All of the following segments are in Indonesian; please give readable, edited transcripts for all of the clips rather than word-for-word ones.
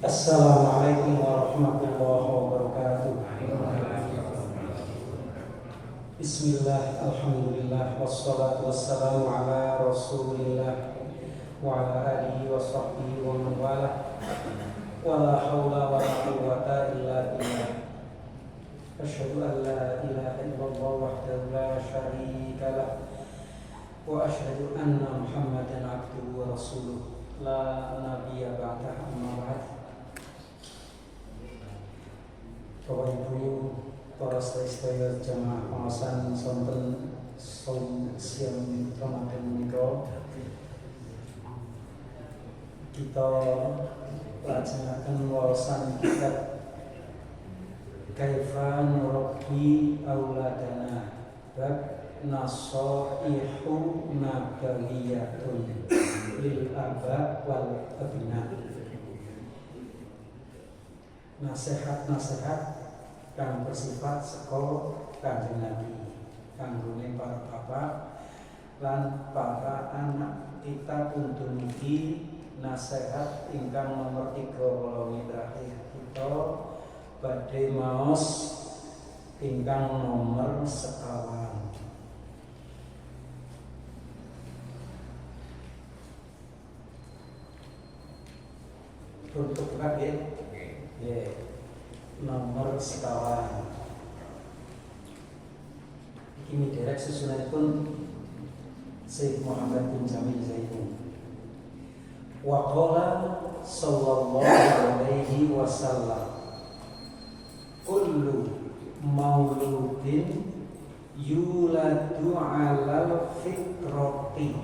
Assalamualaikum warahmatullahi wabarakatuh. Bismillah, alhamdulillah, wassalatu wassalamu ala rasulillah wa ala alihi wa sahbihi wa man walah. Wa la hawla wa la quwwata illa billah. Asyhadu an la ilaha illallah wahdahu la syarika lah. Wa asyhadu anna Muhammadan abduhu wa rasuluh. La nabiyya ba'dahu, amma ba'd. Bapak Ibu, para sedherek jamaah pengawasan sonten siang Ramadan menika, kita lajengaken wawasan kitab Kaifa Nurabbi Auladana, bab Nasaihu Nabawiyatun lil aba wal abna. Nasihat-nasihat kang bersifat saka Kanjeng Nabi kanggone para bapak lan para anak. Kita pundhun iki nasihat ingkang nomor 3 terakhir. Kita badhe maos ingkang nomor 1. Untuk buka ya, nomor 1. Ini direct susunanipun Syekh Muhammad bin Jamil Zaitun. Wa qala sallallahu alaihi wasallam, kullu mauludin yuladu alal fitrati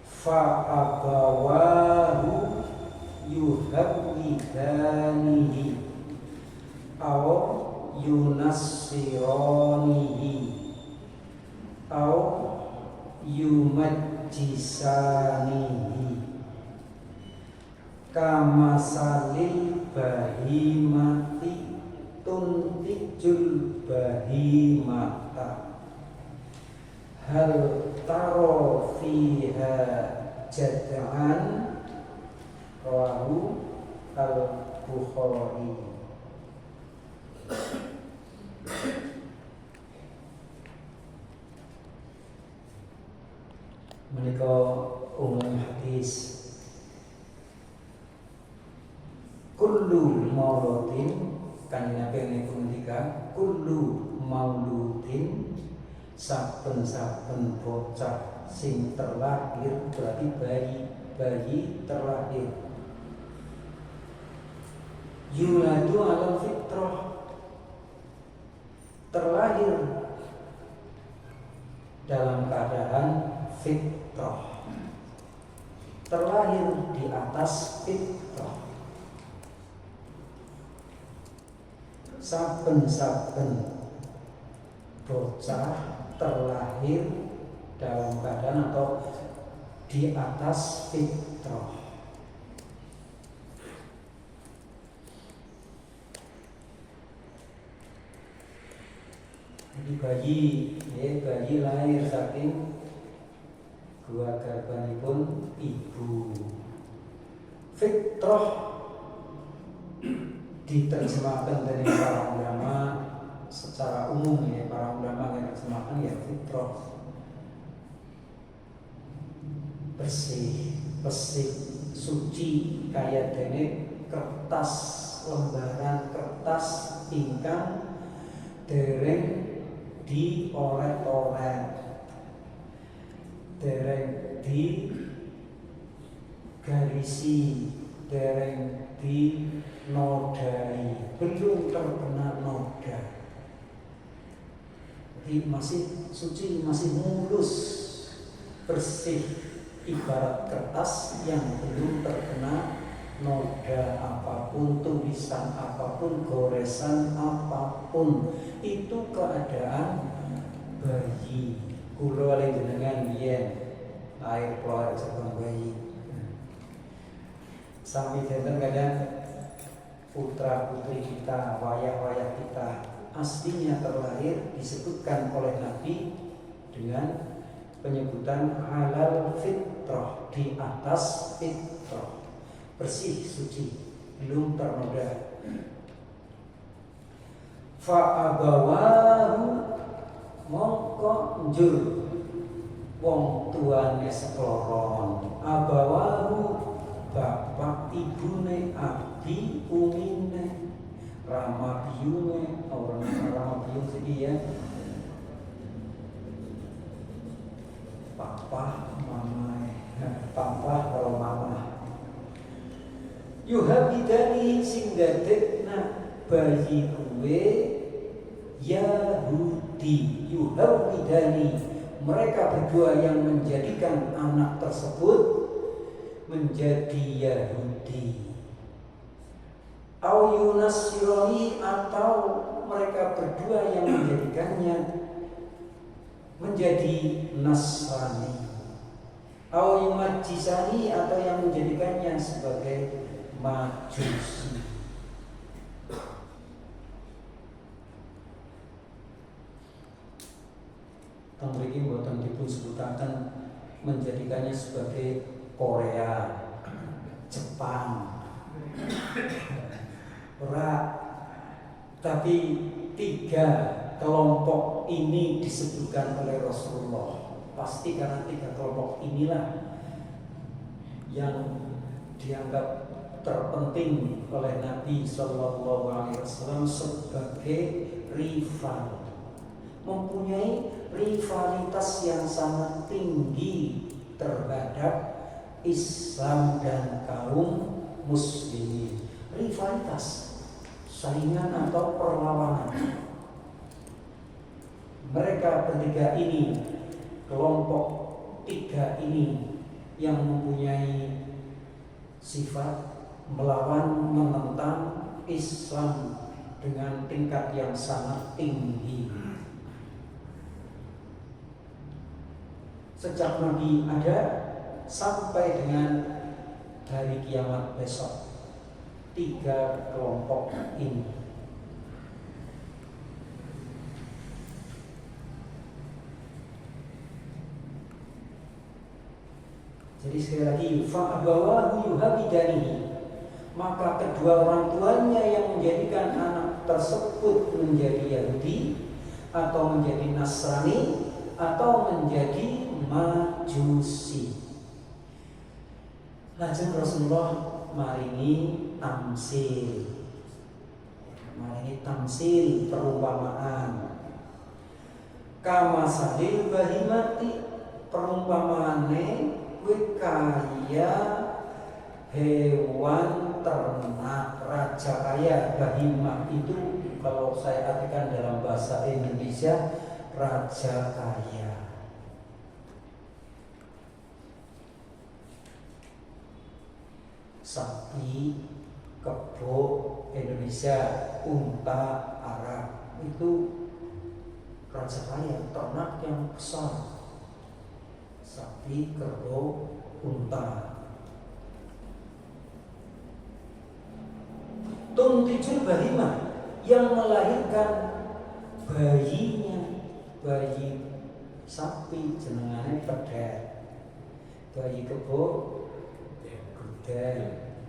fa abawahu yuhawwidanihi aw yunassiranihi aw yumajjisanihi kama salil bahimati tuntijul bahimata hal taro fiha jad'an rawahu al-Bukhari. Menika umum hadis kullu mauludin, Kanjeng Nabi niku ngendika kullu mauludin, saben-saben bocah sing terlahir, berarti bayi terlahir, yuladu alal fitrah, terlahir dalam keadaan fitrah, terlahir di atas fitrah. Saben-saben bocah terlahir dalam keadaan atau di atas fitrah. Jadi bayi lahir saking gua garbanipun ibu. Fitrah diterjemahkan dari para ulama secara umum, ya, para ulama yang terjemahkan ya fitrah, bersih, suci, kaya dene kertas, lembaran kertas ingkang dereng dioret-oret, dereng di garisi, dereng di nodai, belum terkena noda, jadi masih suci, masih mulus, bersih, ibarat kertas yang belum terkena noda apapun, tulisan apapun, goresan apapun. Itu keadaan bayi. Kula wali jenengan biyen lahir keluar seorang bayi. Sami dinten kadang putra putri kita, wayah-wayah kita aslinya terlahir disebutkan oleh Nabi dengan penyebutan halal fitrah, di atas fitrah. bersih, suci, belum ternoda. Fa'abawahu mongko njur wong tuane sekloron, abawahu bapak ibune abi umine rama biyune orang rama biyun sedih ya, papa mama, papa kalau mama yuhabidani sing dadekna bayi kuwe Yahudi, yuhabidani, mereka berdua yang menjadikan anak tersebut menjadi Yahudi. Au yunasironi, atau mereka berdua yang menjadikannya menjadi Nasrani. Au yumajisani, atau yang menjadikannya sebagai Majusi. Tang mriki boten dipun sebutaken menjadikannya sebagai Korea, Jepang, ora, tapi 3 kelompok ini disebutkan oleh Rasulullah. Pasti karena 3 kelompok inilah yang dianggap terpenting oleh Nabi Shallallahu Alaihi Wasallam sebagai rival, mempunyai rivalitas yang sangat tinggi terhadap Islam dan kaum muslimin. Rivalitas, saingan atau perlawanan. Mereka bertiga ini, kelompok 3 ini yang mempunyai sifat melawan, menentang Islam dengan tingkat yang sangat tinggi. Sejak Nabi ada sampai dengan hari kiamat besok, 3 kelompok ini. Jadi sekali lagi, fa'abawahu yuhabidanihi, maka kedua orang tuanya yang menjadikan anak tersebut menjadi Yahudi atau menjadi Nasrani atau menjadi Majusi. Lajeng Rasulullah maringi tamsil, perumpamaan. Kama salil bahimati, perumpamaane kuwi kaya hewan ternak raja kaya. Bahimah itu kalau saya artikan dalam bahasa Indonesia, raja kaya. Sapi, kebo Indonesia, unta Arab, itu raja kaya, ternak yang besar. Sapi, kebo, unta. Tuntijul bahimah, yang melahirkan bayinya, bayi sapi jenengane pedet, bayi kebo gudel,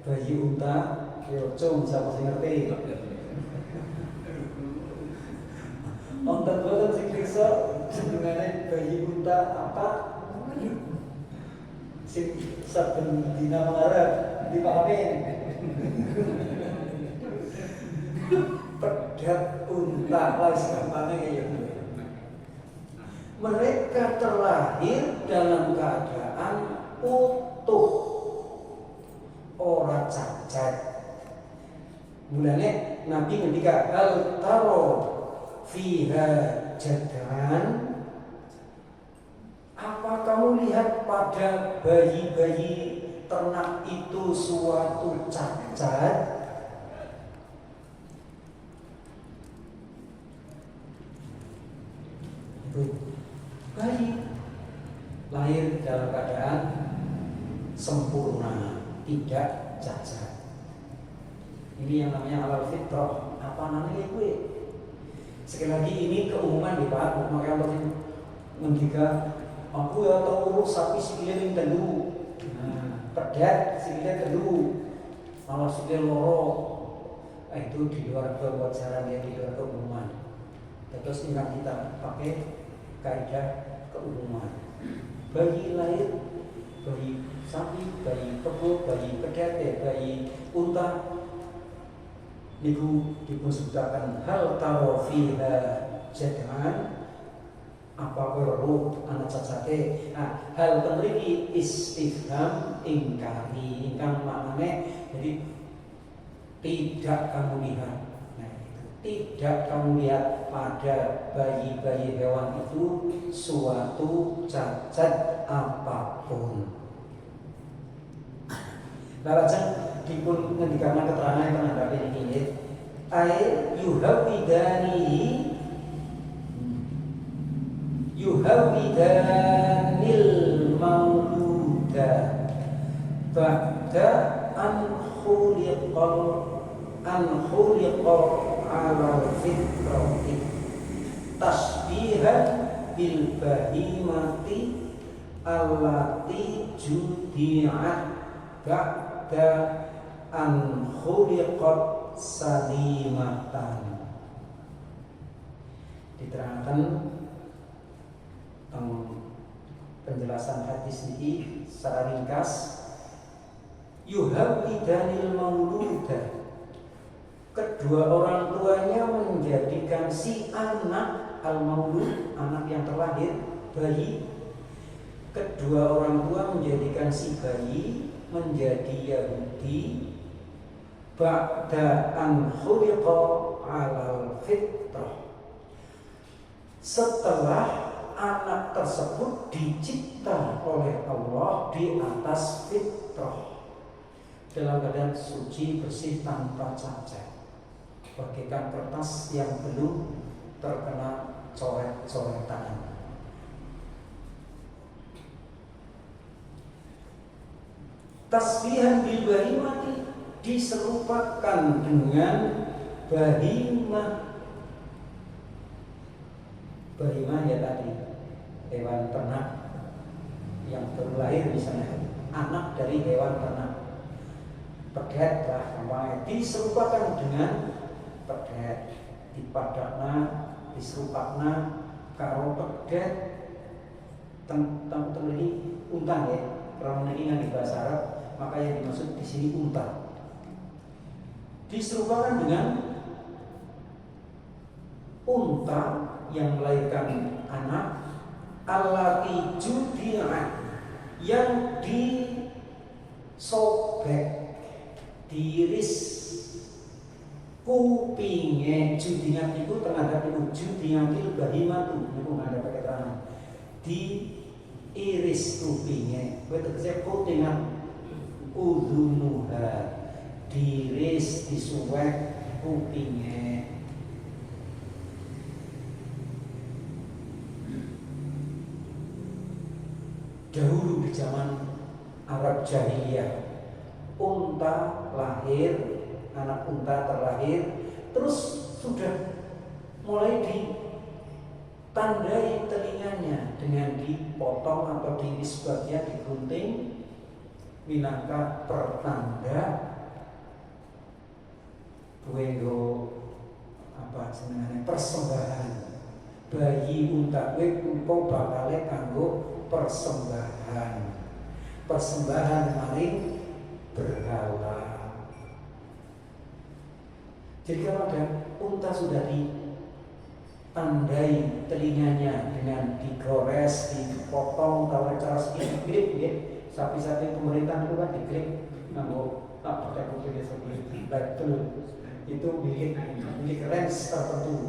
bayi unta kiocong, siapa sing ngerti? Onten boten sing riksa jenengane bayi unta apa? Sing saben dina mengarep dipahami. Pedet unta lah gampangnya ya. Mereka terlahir dalam keadaan utuh, ora cacat. Mulane Nabi ngendika al taro fiha jadran, apa kamu lihat pada bayi-bayi ternak itu suatu cacat? Bayi lahir dalam keadaan sempurna, tidak cacat. Ini yang namanya alal fitrah. Apa namanya gue? Sekali lagi ini keumuman di Pak. Makanya tadi ngendika, aku ya tahu sapi sikilnya ini dulu, pedet sikilnya dulu, malah sudah loro, itu di luar kewajaran ya, di luar keumuman. Terus ingat kita pakai kaidah keumuman. Bayi lahir, bayi sapi, bayi kebo, bayi kedet, bayi unta, niku disebutaken hal taro fiha jad'an apa weruh anak cacate. Nah, hal mriki istifham ingkari ingkang maknane jadi tidak kamu lihat. Nah, itu tidak kamu lihat pada bayi-bayi hewan itu suatu cacat apapun. Nah, lajeng dipun ngendikaken keterangan yang menghadapi ini ay yuhawidanil mauluda ba'da an khuliqal ala fitrati tasbihan bil bahimati allati judi'at ba'da an khuliqat salimatan. Diterangkan penjelasan hadis ini secara ringkas. Yuhawidanil mauluda, kedua orang tuanya menjadikan si anak al-maulud, anak yang terlahir, bayi. Kedua orang tua menjadikan si bayi menjadi Yahudi ba'da an khuliqa 'alal fitrah, setelah anak tersebut dicipta oleh Allah di atas fitrah, dalam keadaan suci, bersih, tanpa cacat, bagaikan kertas yang belum terkena coret-coretan. Tasbihan bil bahimati diserupakan dengan bahimah. Bahimah ya tadi hewan ternak yang baru lahir, misalnya anak dari hewan ternak. Pedet lah gampangnya, diserupakan dengan pedet, dipadakna, diserupakna karo pedet tentang ini unta ya. Kalau ini di bahasa Arab, maka yang dimaksud di sini unta. Diserupakan dengan unta yang melahirkan anak, allati judi'at, yang disobek, diiris kupinge. Judi'at itu terhadap itu judi'atil bahimatu, itu nggak ada pakai tangan. Diiris kupinge, kowe tegese kupingan udunuha, diiris, disuwek kupinge. Dahulu di zaman Arab jahiliyah, unta lahir, anak unta terlahir, terus sudah mulai ditandai telinganya dengan dipotong atau diiris bagian, digunting minangka pertanda buenggo apa jenengane persembahan. Bayi unta kowe engko bakale kanggo persembahan maring berhala. Jadi kalau ada unta sudah ditandai telinganya dengan digores, dipotong, kalau cara digrip ya, sapi-sapi pemerintah itu kan digrip nganggo pakai kuping seperti itu milik range tertentu.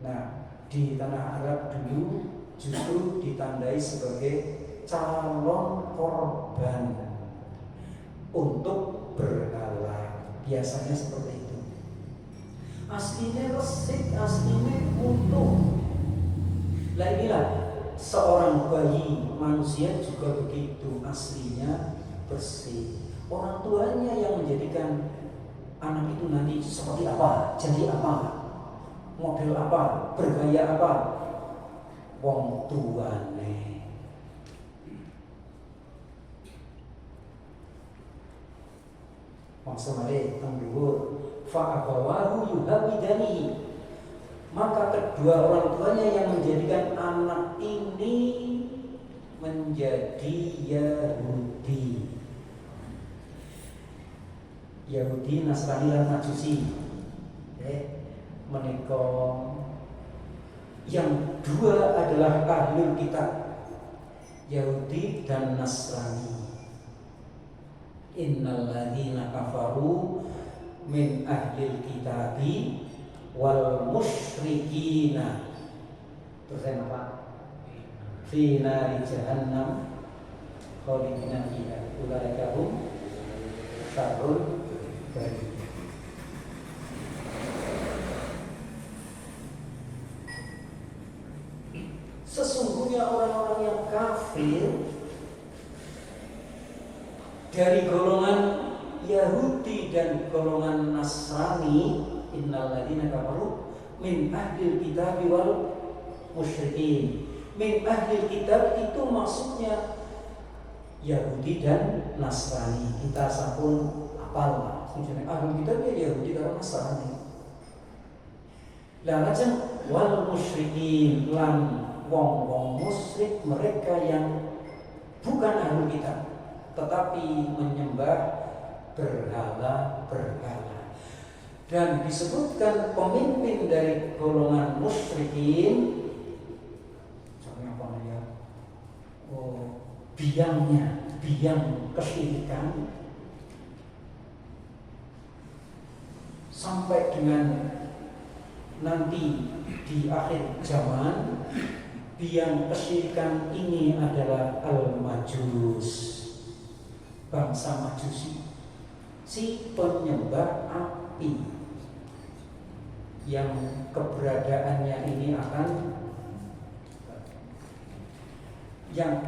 Nah, di tanah Arab dulu justru ditandai sebagai calon korban untuk berhala. Biasanya seperti itu. Aslinya resik, aslinya utuh. Lah inilah seorang bayi manusia juga begitu, aslinya bersih. Orang tuanya yang menjadikan anak itu nanti seperti apa, jadi apa, model apa, bergaya apa, wong tuane. maksud malih teng dhuwur fa abawahu yuhawidani, maka kedua orang tuanya yang menjadikan anak ini menjadi Yahudi, Nasrani lan Majusi. Menika yang dua adalah ahlul kitab, Yahudi dan Nasrani. Innal ladzina kafaru min ahlil kitabi wal musyrikina, terus apa? Fi nari jahannam khalidina fiha ulaika hum syarrul bariyah. Sesungguhnya orang-orang yang kafir dari golongan Yahudi dan golongan Nasrani, innal ladzina kafaru min ahlil kitab wal musyrikin. Min ahlil kitab itu maksudnya Yahudi dan Nasrani. Kita sampun apal lah. Sebenarnya ahlul kitab ya Yahudi dan Nasrani. Lah lajeng wal musyrikin lan wong-wong musyrik, mereka yang bukan ahlul kitab tetapi menyembah berhala-berhala. Dan disebutkan pemimpin dari golongan musyrikin, contohnya apa ya? Biang kesyirikan sampai dengan nanti di akhir zaman, biang kesyirikan ini adalah al-Majus, bangsa Majusi, si penyembah api yang keberadaannya ini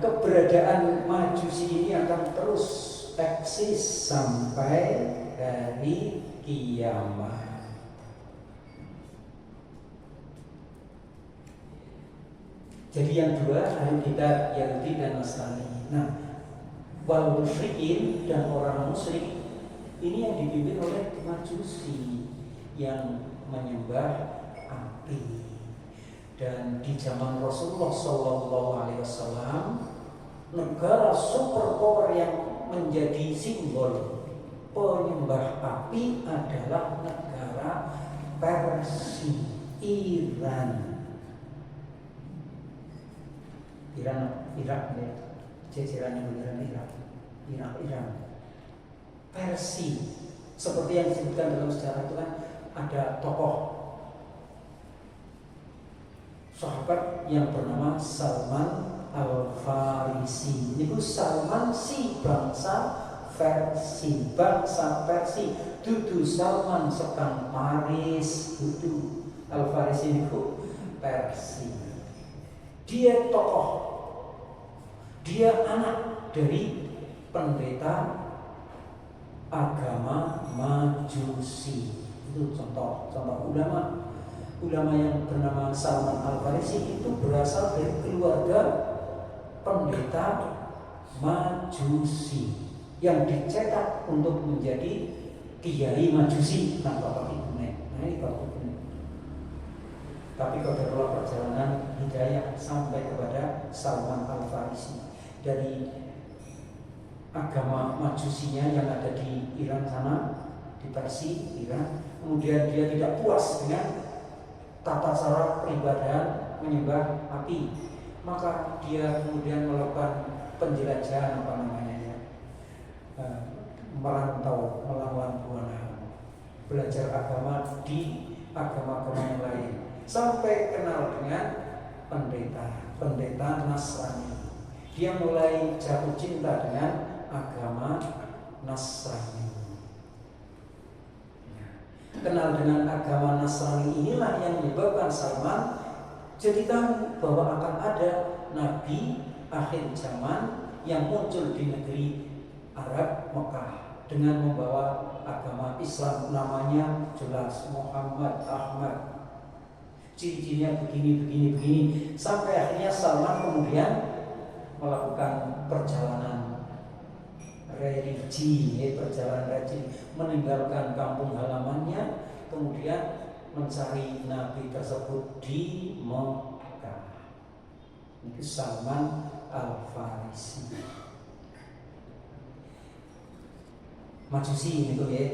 keberadaan Majusi ini akan terus eksis sampai hari kiamat. Jadi yang dua ahli kitab Yahudi dan Nasrani. Nah, wal musyrikin dan orang musyrik ini yang dipimpin oleh Majusi yang menyembah api. Dan di zaman Rasulullah SAW, negara superpower yang menjadi simbol penyembah api adalah negara Persia, Irak ya, jajarannya beneran Iran. Persia, seperti yang disebutkan dalam sejarah itu kan ada tokoh sahabat yang bernama Salman Al-Farisi. Ini Salman si bangsa Persia, dudu Salman sekang Paris, dudu Al-Farisi itu Persia. Dia tokoh, dia anak dari pendeta agama Majusi. Itu contoh ulama yang bernama Salman Al-Farisi itu berasal dari keluarga pendeta Majusi yang dicetak untuk menjadi kiai Majusi tanpa bapak ibunya. Nah ini bapak ibunya. Tapi kalau perjalanan hidayah sampai kepada Salman Al-Farisi dari agama Majusinya yang ada di Iran sana, di Persia, Iran. Kemudian dia tidak puas dengan tata cara peribadahan menyembah api, maka dia kemudian melakukan penjelajahan merantau melawan buana, belajar agama di agama-agama yang lain sampai kenal dengan pendeta Nasrani. Dia mulai jatuh cinta dengan agama Nasrani. Kenal dengan agama Nasrani inilah yang menyebabkan Salman jadi tahu bahwa akan ada nabi akhir zaman yang muncul di negeri Arab Mekah dengan membawa agama Islam, namanya jelas Muhammad Ahmad, ciri-cirinya begini sampai akhirnya Salman kemudian melakukan perjalanan religi, perjalanan religi, meninggalkan kampung halamannya, kemudian mencari Nabi tersebut di Mekah. Itu Salman Al-Farisi. Majusi itu ya.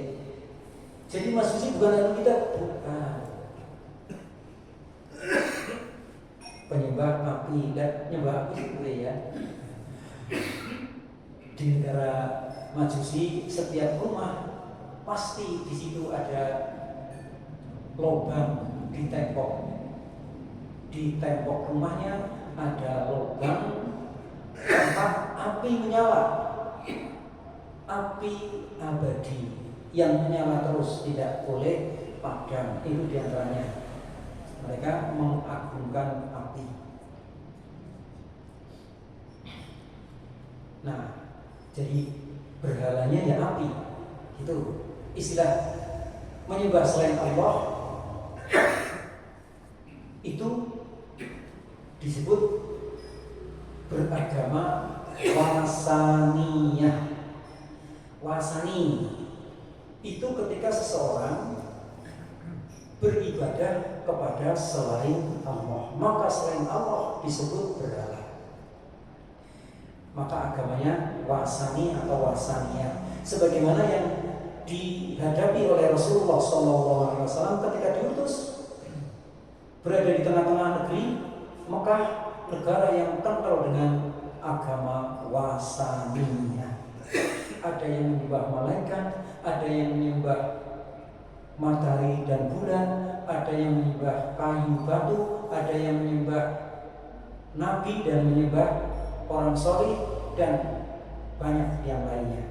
Jadi Majusi bukan ahli kitab, bukan. Penyembah api dan nyembah api itu ya. Di negara Majusi setiap rumah pasti di situ ada lubang di tembok. Di tembok rumahnya ada lubang tempat api menyala. Api abadi yang menyala terus, tidak boleh padam. Itu diantaranya. Mereka mengagungkan api. Nah, jadi berhalanya ya api. Itu istilah menyembah selain Allah itu disebut beragama wasaniyah. Wasani itu ketika seseorang beribadah kepada selain Allah, maka selain Allah disebut berhala. Maka agamanya wasani atau wasaniyah, sebagaimana yang dihadapi oleh Rasulullah SAW ketika diutus berada di tengah-tengah negeri Mekah, negara yang kental dengan agama wasaniyah. Ada yang menyembah malaikat, ada yang menyembah matahari dan bulan, ada yang menyembah kayu batu, ada yang menyembah nabi dan menyembah orang soleh dan banyak yang lainnya.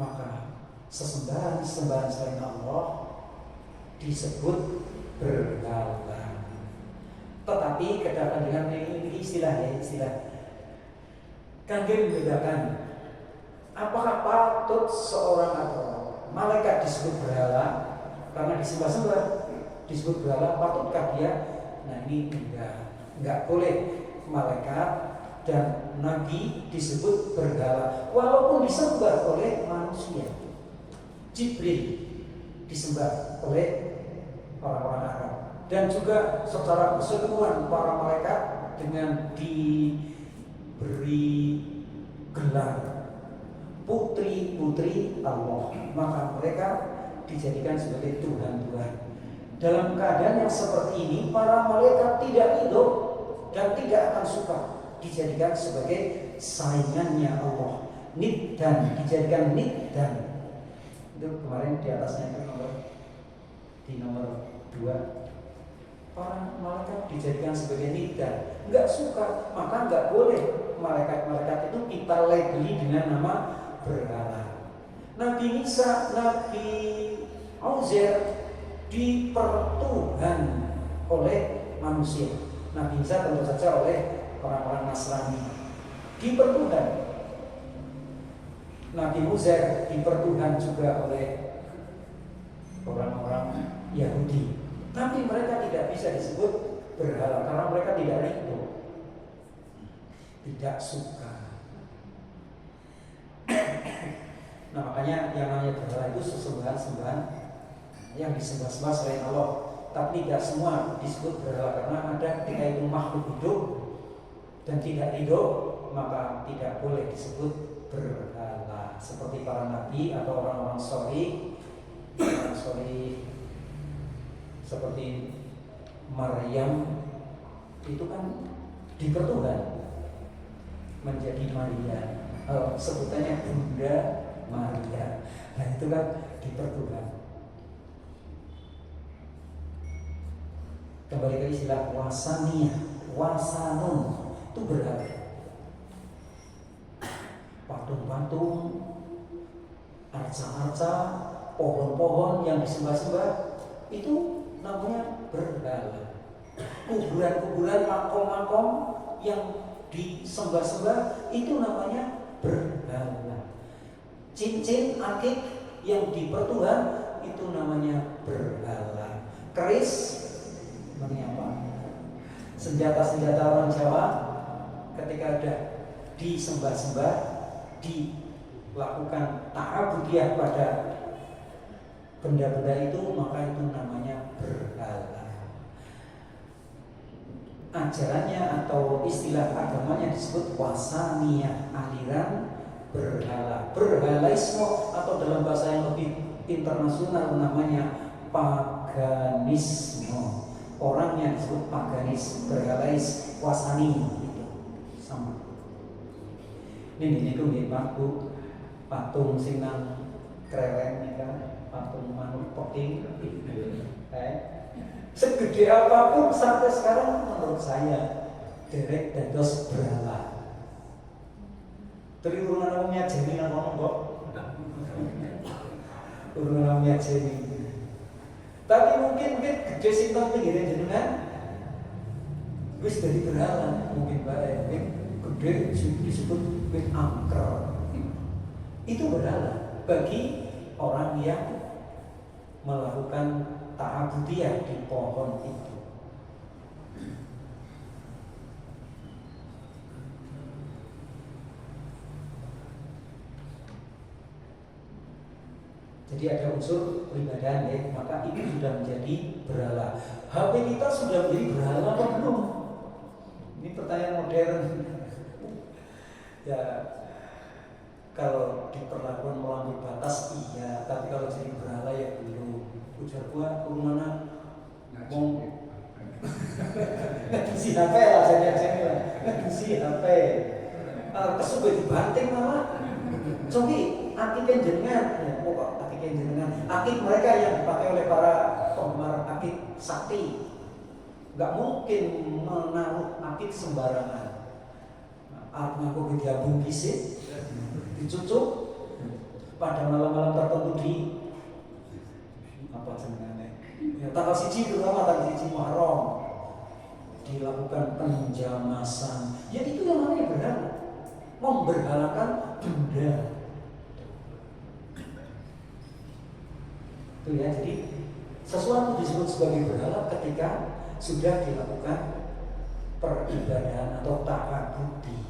Maka sesembahan selain Allah disebut berhala. Tetapi kedatangan dengan ini istilah. Kangge membedakan apakah patut seorang atau malaikat disebut berhala karena disembah-sembah disebut berhala, patutkah dia? Nah ini enggak boleh malaikat dan nabi disebut berhala walaupun disembah oleh manusia. Jibril disembah oleh orang-orang Arab dan juga secara keseluruhan para malaikat dengan diberi gelar putri-putri Allah, maka mereka dijadikan sebagai Tuhan-Tuhan. Dalam keadaan yang seperti ini, para malaikat tidak ridho dan tidak akan suka dijadikan sebagai saingannya Allah. Niddan, dijadikan niddan. Itu kemarin di atasnya itu di nomor 2. Para malaikat dijadikan sebagai niddan, enggak suka, maka enggak boleh malaikat-malaikat itu kita labeli dengan nama berhala. Nabi Isa, Nabi Uzair dipertuhan oleh manusia. Nabi Isa tentu saja oleh orang-orang Nasrani dipertuhan. Nabi Uzair dipertuhan juga oleh orang-orang Yahudi. Tapi mereka tidak bisa disebut berhala karena mereka tidak ridho, tidak suka. Nah makanya yang namanya berhala itu sesembahan-sembahan yang disembah-sembah selain Allah. Tapi tidak semua disebut berhala karena ada ketika itu makhluk hidup dan tidak hidup maka tidak boleh disebut berhala. Seperti para nabi atau orang-orang soleh, seperti Maryam itu kan dipertuhan menjadi Maria. Sebutannya Bunda Maria. Nah itu kan dipertuhan. Kembali ke istilah wasaniyah, wasanun itu berhala. Patung-patung, arca-arca, pohon-pohon yang disembah-sembah itu namanya berhala. Kuburan-kuburan, makom-makom yang disembah-sembah itu namanya berhala. Cincin akik yang dipertuhan itu namanya berhala. Keris namanya apa? Senjata-senjata orang Jawa ketika ada disembah-sembah, lakukan ta'abudiyah pada benda-benda itu, maka itu namanya berhala. Ajarannya atau istilah agamanya disebut wasaniyah, aliran berhala. Berhalaisme atau dalam bahasa yang lebih internasional namanya paganisme. Orangnya disebut paganis, berhalais, wasani itu sama. Ini Pak Bu, patung sinang kreweng ya kan, patung manuk peking. Segede apapun sampai sekarang menurut saya derek dados berhala. Tapi urungan namanya jeni nang ngomong kok. Urungan namanya jeni. Tapi mungkin gede sinten pinggire jenengan wis dadi berhala, mungkin bae gede disebut wit angker. Itu berhala bagi orang yang melakukan ta'abudiyah di pohon itu. Jadi ada unsur peribadahan ya, maka itu sudah menjadi berhala. HP kita sudah menjadi berhala apa belum? Ini pertanyaan modern. Ya, kalau diperlakukan melampaui batas iya, tapi kalau jadi berhala ya belum. Ujar gua kurungan ngomong si HP lah, jadi lah si HP. Kesuwe dibanting malah. Cobi akik jenengan, ya pokok akik jenengan. Akik mereka yang dipakai oleh para penggemar akik sakti. Nggak mungkin menaruh akik sembarangan. Aku dia bungkisin, dicucuk pada malam-malam tertentu di apa jenengannya? Ya, tanggal 1 terutama tanggal 1 Muharram dilakukan penjamasan. Ya itu yang namanya berhala, memberhalakan benda. Itu ya, jadi sesuatu disebut sebagai berhala ketika sudah dilakukan peribadahan atau ta'abudiyah.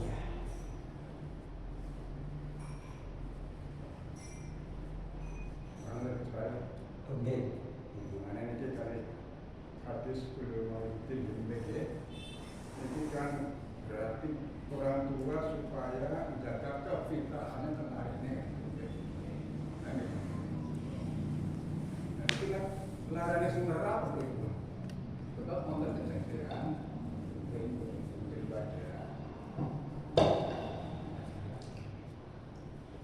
Oke. Hubungannya ini kali hadis kulo mautin begini, itu kan berarti orang tua supaya menjaga kefitahannya tentang ini. Nanti kan larangnya sebenarnya apa itu? Tetap mau terjadian, beribadah.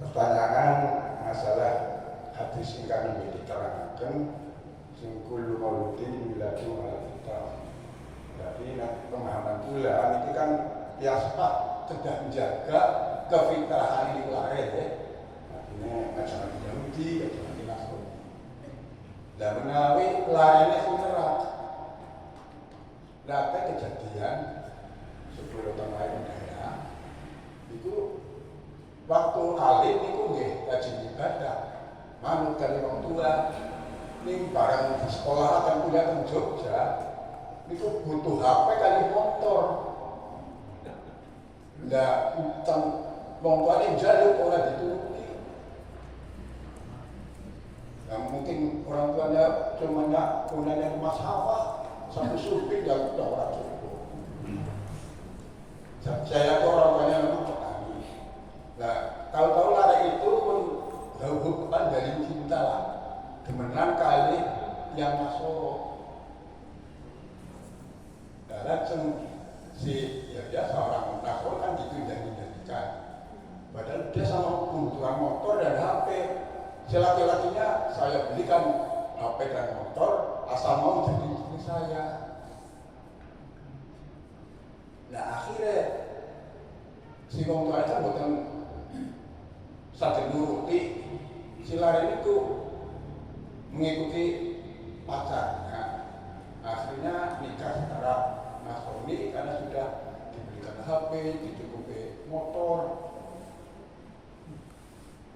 Pertanyaan masalah hadis ingkang diterangkan sing kullu mauludin yuladu ala fitrah. Berarti pemahaman pula ini kan biasa tidak menjaga kefitrahan itu lahir ya. Artinya ajaran Yahudi, ajaran Nasrani. Dan menawi lahirnya fitrah. Nah, kejadian 10 tahun lahir daerah itu waktu alim itu nggih rajin ibadah. Manut kali wong tua ning barang di sekolah akan kuliah teng Jogja niku butuh HP kali motor. Lah utang wong tuane njaluk ora dituruti. Nah, mungkin orang tuanya cuma punya rumah sawah satu supir yang udah orang cukup. Saya tuh orang tuanya memang petani. Nah, tahu-tahu lari itu pun bukan dari cinta lah. Demenan kali yang masuk. Karena si ya biasa orang Nasrani kan gitu jadikan. Padahal dia sama kebutuhan motor dan HP. Si laki-lakinya saya belikan HP dan motor asal mau jadi istri saya. Nah akhirnya si wong tua itu bukan saja nuruti si lari itu mengikuti pacarnya. Akhirnya nikah secara Nasrani karena sudah diberikan HP, dicukupi motor.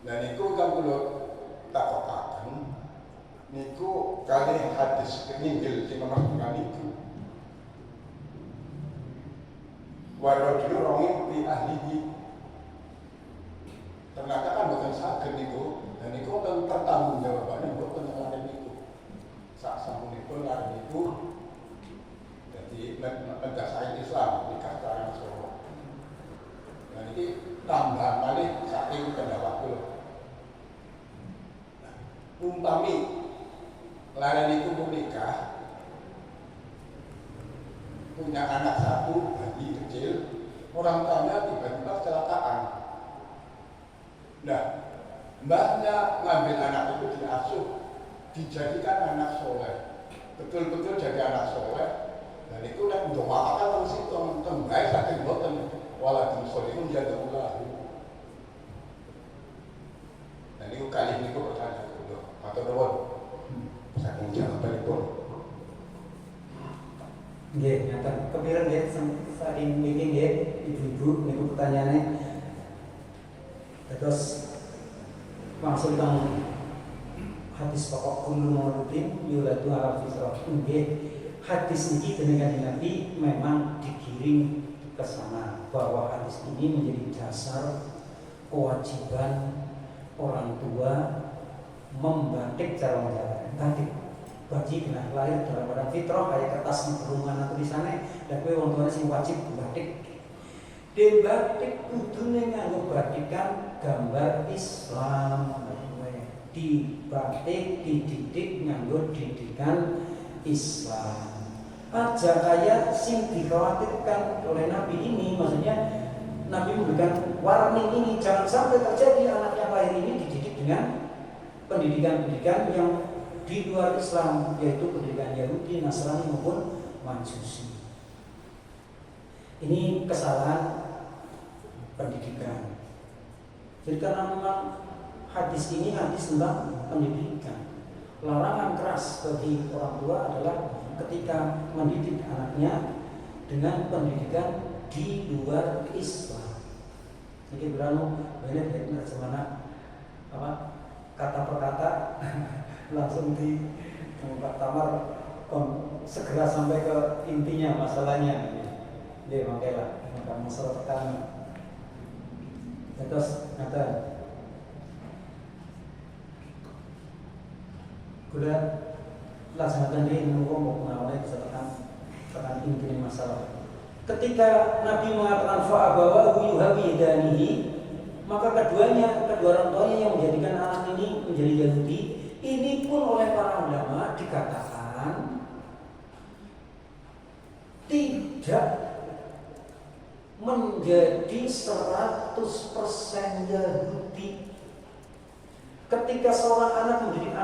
Dan itu kan perlu takokaken niku kali hadis keninggil sing menang niku. Wa rajulun rangin bi ahlihi. Ternyata kan bukan boten saged niku, dan niku wonten pertanggungjawabannya boten laren niku. Sak samunipun laren niku dadi mendasari Islam nikah cara Solo. Dan iki tambahan malih saking pendapat kula. Umpami laren niku menikah punya anak satu bayi kecil, orang tuanya tiba-tiba kecelakaan. Nah, mbahnya ngambil anak itu diasuh, dijadikan anak soleh, betul-betul jadi anak soleh. Dan itu nek ndoakan wong situ tembay saking boten waladun solihun jadallahu. Dan itu kali ini pertanyaan kula. Matur nuwun. Saking jawabanipun. Nggih, ngaten. Kepiren nggih saking niki nggih ibu-ibu niku pertanyaane. Terus langsung tentang hadis pokok kullu mauludin yuladu ala fitrah. Nggih, hadis ini dengan Nabi memang digiring ke sana bahwa hadis ini menjadi dasar kewajiban orang tua membatik cara menjalankan batik. Bagi kena lahir dalam badan fitrah kayak kertas berungan atau di sana dan kue orang tuanya sing wajib batik. Di batik kudune nganggo batikan gambar Islam. Di batik dididik nganggo didikan Islam. Aja kayak sing dikhawatirkan oleh Nabi ini, maksudnya Nabi memberikan warning ini jangan sampai terjadi anak yang lahir ini dididik dengan pendidikan-pendidikan yang di luar Islam, yaitu pendidikan Yahudi, Nasrani maupun Majusi. Ini kesalahan pendidikan. Jadi karena memang hadis ini hadis tentang pendidikan. Larangan keras bagi orang tua adalah ketika mendidik anaknya dengan pendidikan di luar Islam. Jadi beranu banyak terjemahan apa kata per kata langsung di Pak Tamar segera sampai ke intinya masalahnya. Dia makailah masalah pertama. Terus kata gula laksanakan dia menunggu mau pengawalnya bisa tekan intinya masalah. Ketika Nabi mengatakan fa'abawahu yuhawidanihi, maka kedua orang tuanya yang menjadikan anak ini menjadi Yahudi. Ini pun oleh para ulama dikatakan tidak menjadi 100% Yahudi. Ketika seorang anak mendidik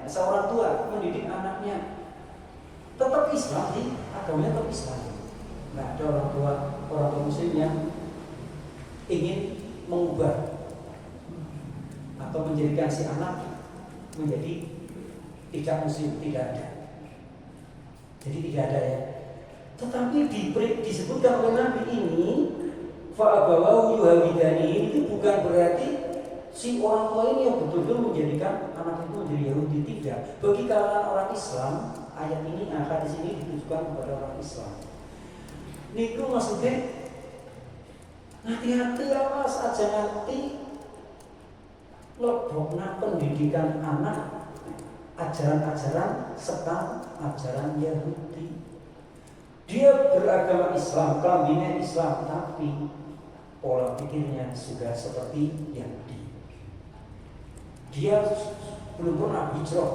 seorang tua mendidik anaknya tetap Islam sih, agamanya tetap Islam. Nah, ada orang tua Muslim yang ingin mengubah atau menjadikan si anak menjadi tidak Muslim, tidak ada. Jadi tidak ada ya. Tetapi disebutkan oleh Nabi ini fa'abawahu yuhawidani, itu bukan berarti si orang tua ini yang betul-betul menjadikan anak itu menjadi Yahudi, tidak. Bagi kalangan orang Islam, ayat ini, hadis ini ditujukan kepada orang Islam. Niku maksudnya hati-hati awas aja nanti lebokna pendidikan anak ajaran-ajaran serta ajaran Yahudi. Dia beragama Islam, kelaminnya Islam, tapi pola pikirnya sudah seperti Yahudi. Dia belum pernah hijrah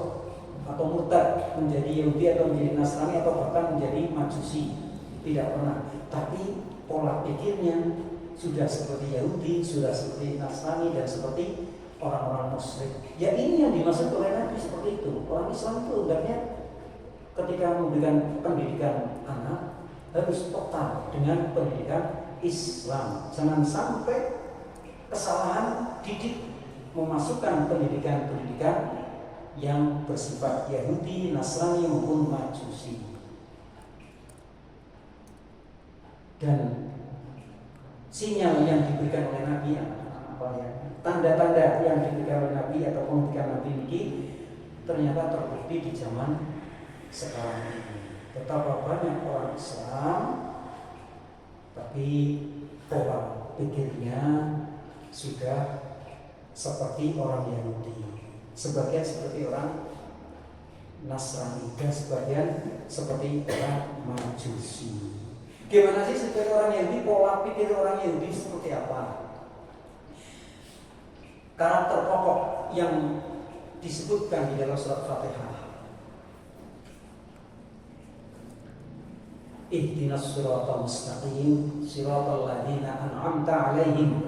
atau murtad menjadi Yahudi atau menjadi Nasrani atau bahkan menjadi Majusi, tidak pernah. Tapi pola pikirnya sudah seperti Yahudi, sudah seperti Nasrani dan seperti orang-orang musyrik. Ya ini yang dimaksud oleh Nabi seperti itu. Orang Islam itu hendaknya ketika memberikan pendidikan anak harus total dengan pendidikan Islam. Jangan sampai kesalahan didik memasukkan pendidikan-pendidikan yang bersifat Yahudi, Nasrani maupun Majusi. Dan sinyal yang diberikan oleh Nabi apa ya? Tanda-tanda yang diberikan oleh Nabi atau pemberikan Nabi ini ternyata terbukti di zaman sekarang ini. Betapa banyak orang Islam tapi pola pikirnya sudah seperti orang Yahudi, sebagian seperti orang Nasrani, dan sebagian seperti orang Majusi. Gimana sih seperti orang Yahudi? Pola pikir orang Yahudi seperti apa? Karakter pokok yang disebutkan di dalam surat Fatihah. Ihdinas siratal mustaqim, siratal ladzina an'amta 'alaihim.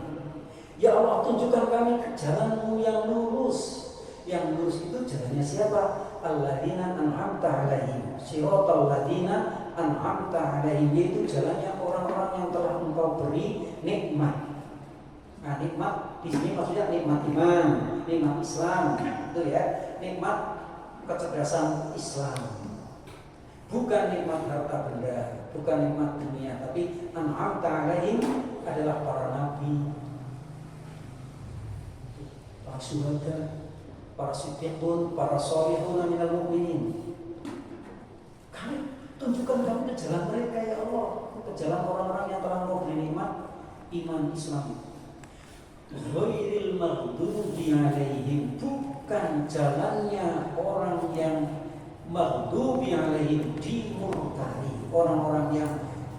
Ya Allah, tunjukkan kami ke jalan-Mu yang lurus. Yang lurus itu jalannya siapa? Alladzina an'amta 'alaihim. Siratal ladzina an'amta 'alaihim, yaitu jalannya orang-orang yang telah Engkau beri nikmat. Nah, nikmat di sini maksudnya nikmat iman, nikmat Islam, itu ya, nikmat kecerdasan Islam. Bukan nikmat harta benda, bukan nikmat dunia, tapi an'amta 'alaihim adalah para nabi, para syuhada, para siddiqun, para sholihun minal mu'minin. Kami tunjukkan kami ke jalan mereka ya Allah, ke jalan orang-orang yang telah Engkau beri nikmat iman Islam. Ghairil maghdubi 'alaihim, bukan jalannya orang yang maghdubi 'alaihim, dimurkai, orang-orang yang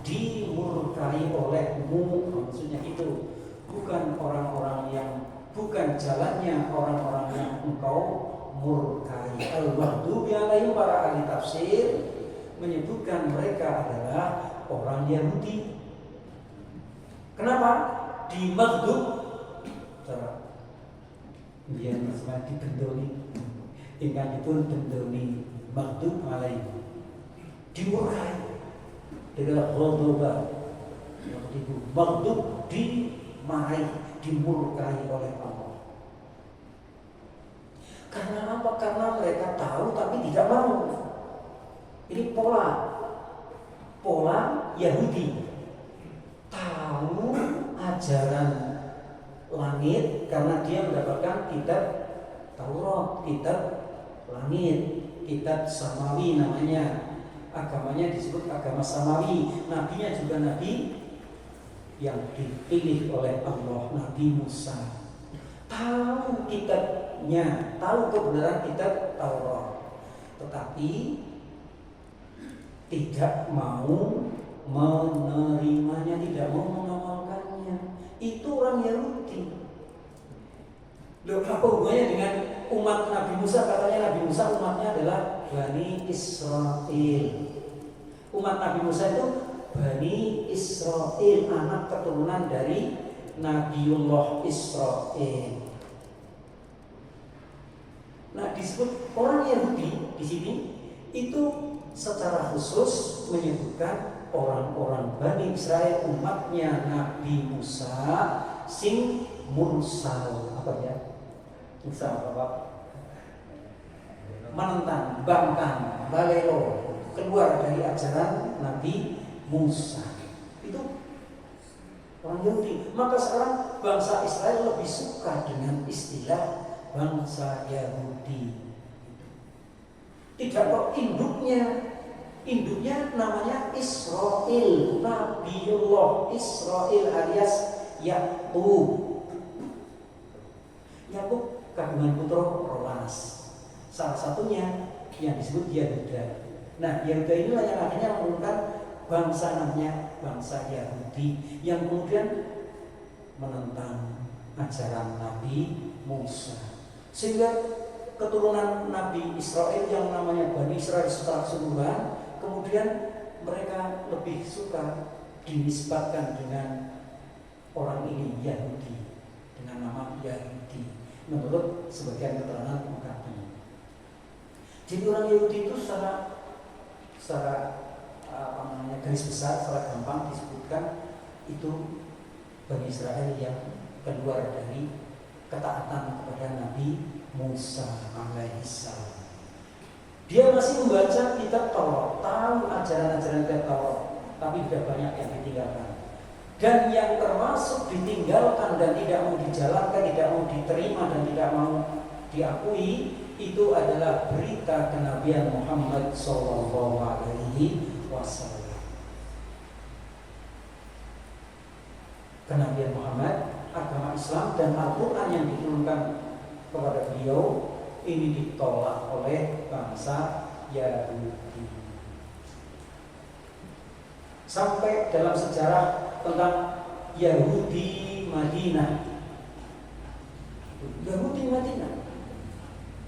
dimurkai oleh-Mu. Maksudnya itu bukan orang-orang yang, bukan jalannya orang-orang yang Engkau murkai. Al-maghdubi 'alaihim, para ahli tafsir menyebutkan mereka adalah orang Yahudi. Kenapa? Di maghdub biar sama dibendoni, ingkang itu bendoni maghdub 'alaihim, dimurkai. Adalah ghadaba, maghdub, dimarahi, dimurkai oleh Allah. Karena apa? Karena mereka tahu tapi tidak mau. Ini pola Yahudi. Tahu ajaran langit karena dia mendapatkan kitab Taurat, kitab langit, kitab samawi namanya. Agamanya disebut agama samawi. Nabinya juga nabi yang dipilih oleh Allah, Nabi Musa. Tahu kitabnya, tahu kebenaran kitab Taurat, tetapi tidak mau menerimanya, tidak mau mengamalkannya. Itu orang Yahudi. Loh, apa hubungannya dengan umat Nabi Musa? Katanya Nabi Musa umatnya adalah Bani Israel. Umat Nabi Musa itu Bani Israel, anak keturunan dari Nabiullah Israel. Nah, disebut orang Yahudi di sini itu secara khusus menyebutkan orang-orang Bani Israel, umatnya Nabi Musa, sing mursal. Apa ya? Musa apa? Menentang, bangkang, balelo, keluar dari ajaran Nabi Musa. Itu orang Yahudi. Maka sekarang bangsa Israel lebih suka dengan istilah bangsa Yahudi. Tidak kok induknya namanya Israel, Nabiullah Israel alias Yakub. Yakub kagungan putra rolas. Salah satunya yang disebut Yahuda. Nah, Yahuda inilah yang akhirnya menurunkan bangsa namanya bangsa Yahudi yang kemudian menentang ajaran Nabi Musa. Sehingga keturunan Nabi Israel yang namanya Bani Israel secara keseluruhan, kemudian mereka lebih suka dinisbatkan dengan orang ini Yahudi, dengan nama Yahudi menurut sebagian keterangan pengkaji. Jadi orang Yahudi itu secara garis besar, secara gampang disebutkan itu Bani Israel yang keluar dari ketaatan kepada Nabi Musa alaihissalam. Dia masih membaca kitab Taurat, tahu ajaran-ajaran kitab Taurat, tapi sudah banyak yang ditinggalkan. Dan yang termasuk ditinggalkan dan tidak mau dijalankan, tidak mau diterima dan tidak mau diakui, itu adalah berita kenabian Muhammad SAW. Kenabian Muhammad, agama Islam dan Al-Quran yang diturunkan kepada beliau ini ditolak oleh bangsa Yahudi. Sampai dalam sejarah tentang Yahudi Madinah. Yahudi Madinah,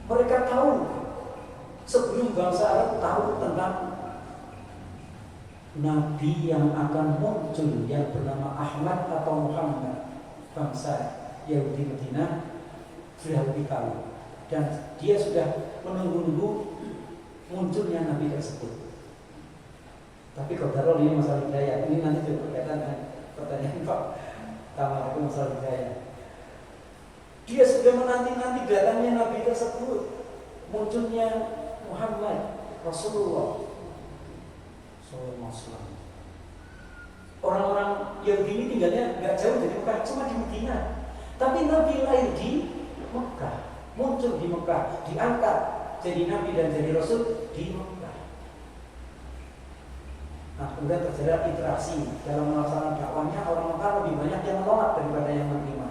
mereka tahu sebelum bangsa Arab tahu tentang Nabi yang akan muncul yang bernama Ahmad atau Muhammad. Bangsa Yahudi Madinah sudah lebih tahu dan dia sudah menunggu-nunggu munculnya Nabi tersebut. Tapi kalau ini masalah hidayah, ini nanti juga berkaitan dengan pertanyaan Pak Tamar itu masalah hidayah. Dia sudah menanti-nanti datangnya Nabi tersebut, munculnya Muhammad Rasulullah SAW. Orang-orang Yahudi ini tinggalnya nggak jauh dari Mekah, cuma di Madinah. Tapi Nabi lahir di Mekah, muncul di Mekah, diangkat jadi Nabi dan jadi Rasul di Mekah. Nah, kemudian terjadi interaksi dalam melaksanakan dakwahnya. Orang Mekah lebih banyak yang menolak daripada yang menerima.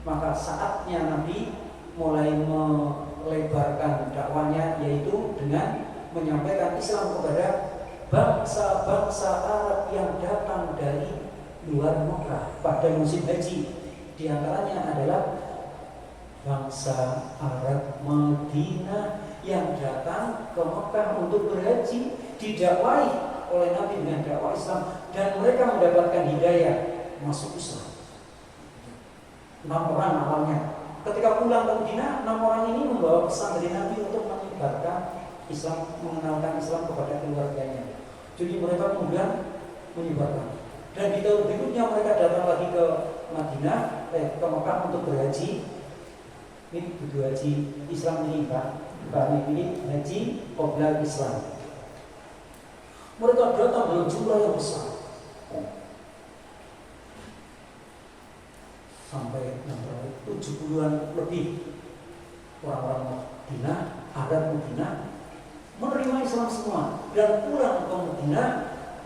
Maka saatnya Nabi mulai melebarkan dakwahnya, yaitu dengan menyampaikan Islam kepada bangsa-bangsa Arab yang datang dari luar Mekah pada musim haji. Di antaranya adalah bangsa Arab Madinah yang datang ke Mekah untuk berhaji, didakwahi oleh Nabi dengan dakwah Islam dan mereka mendapatkan hidayah masuk Islam. 6 orang awalnya. Ketika pulang ke Madinah, 6 orang ini membawa pesan dari Nabi untuk menyebarkan Islam, mengenalkan Islam kepada keluarganya. Jadi mereka kemudian menyebarkan. Dan di tahun berikutnya mereka datang lagi ke Madinah, ke Mekah untuk berhaji. Ini butuh haji Islam ini Pak. Ini haji qoblal Islam. Mereka datang dengan jumlah yang besar. Sampai 70-an lebih orang-orang Madinah, Arab Madinah menerima Islam semua dan pulang ke Madinah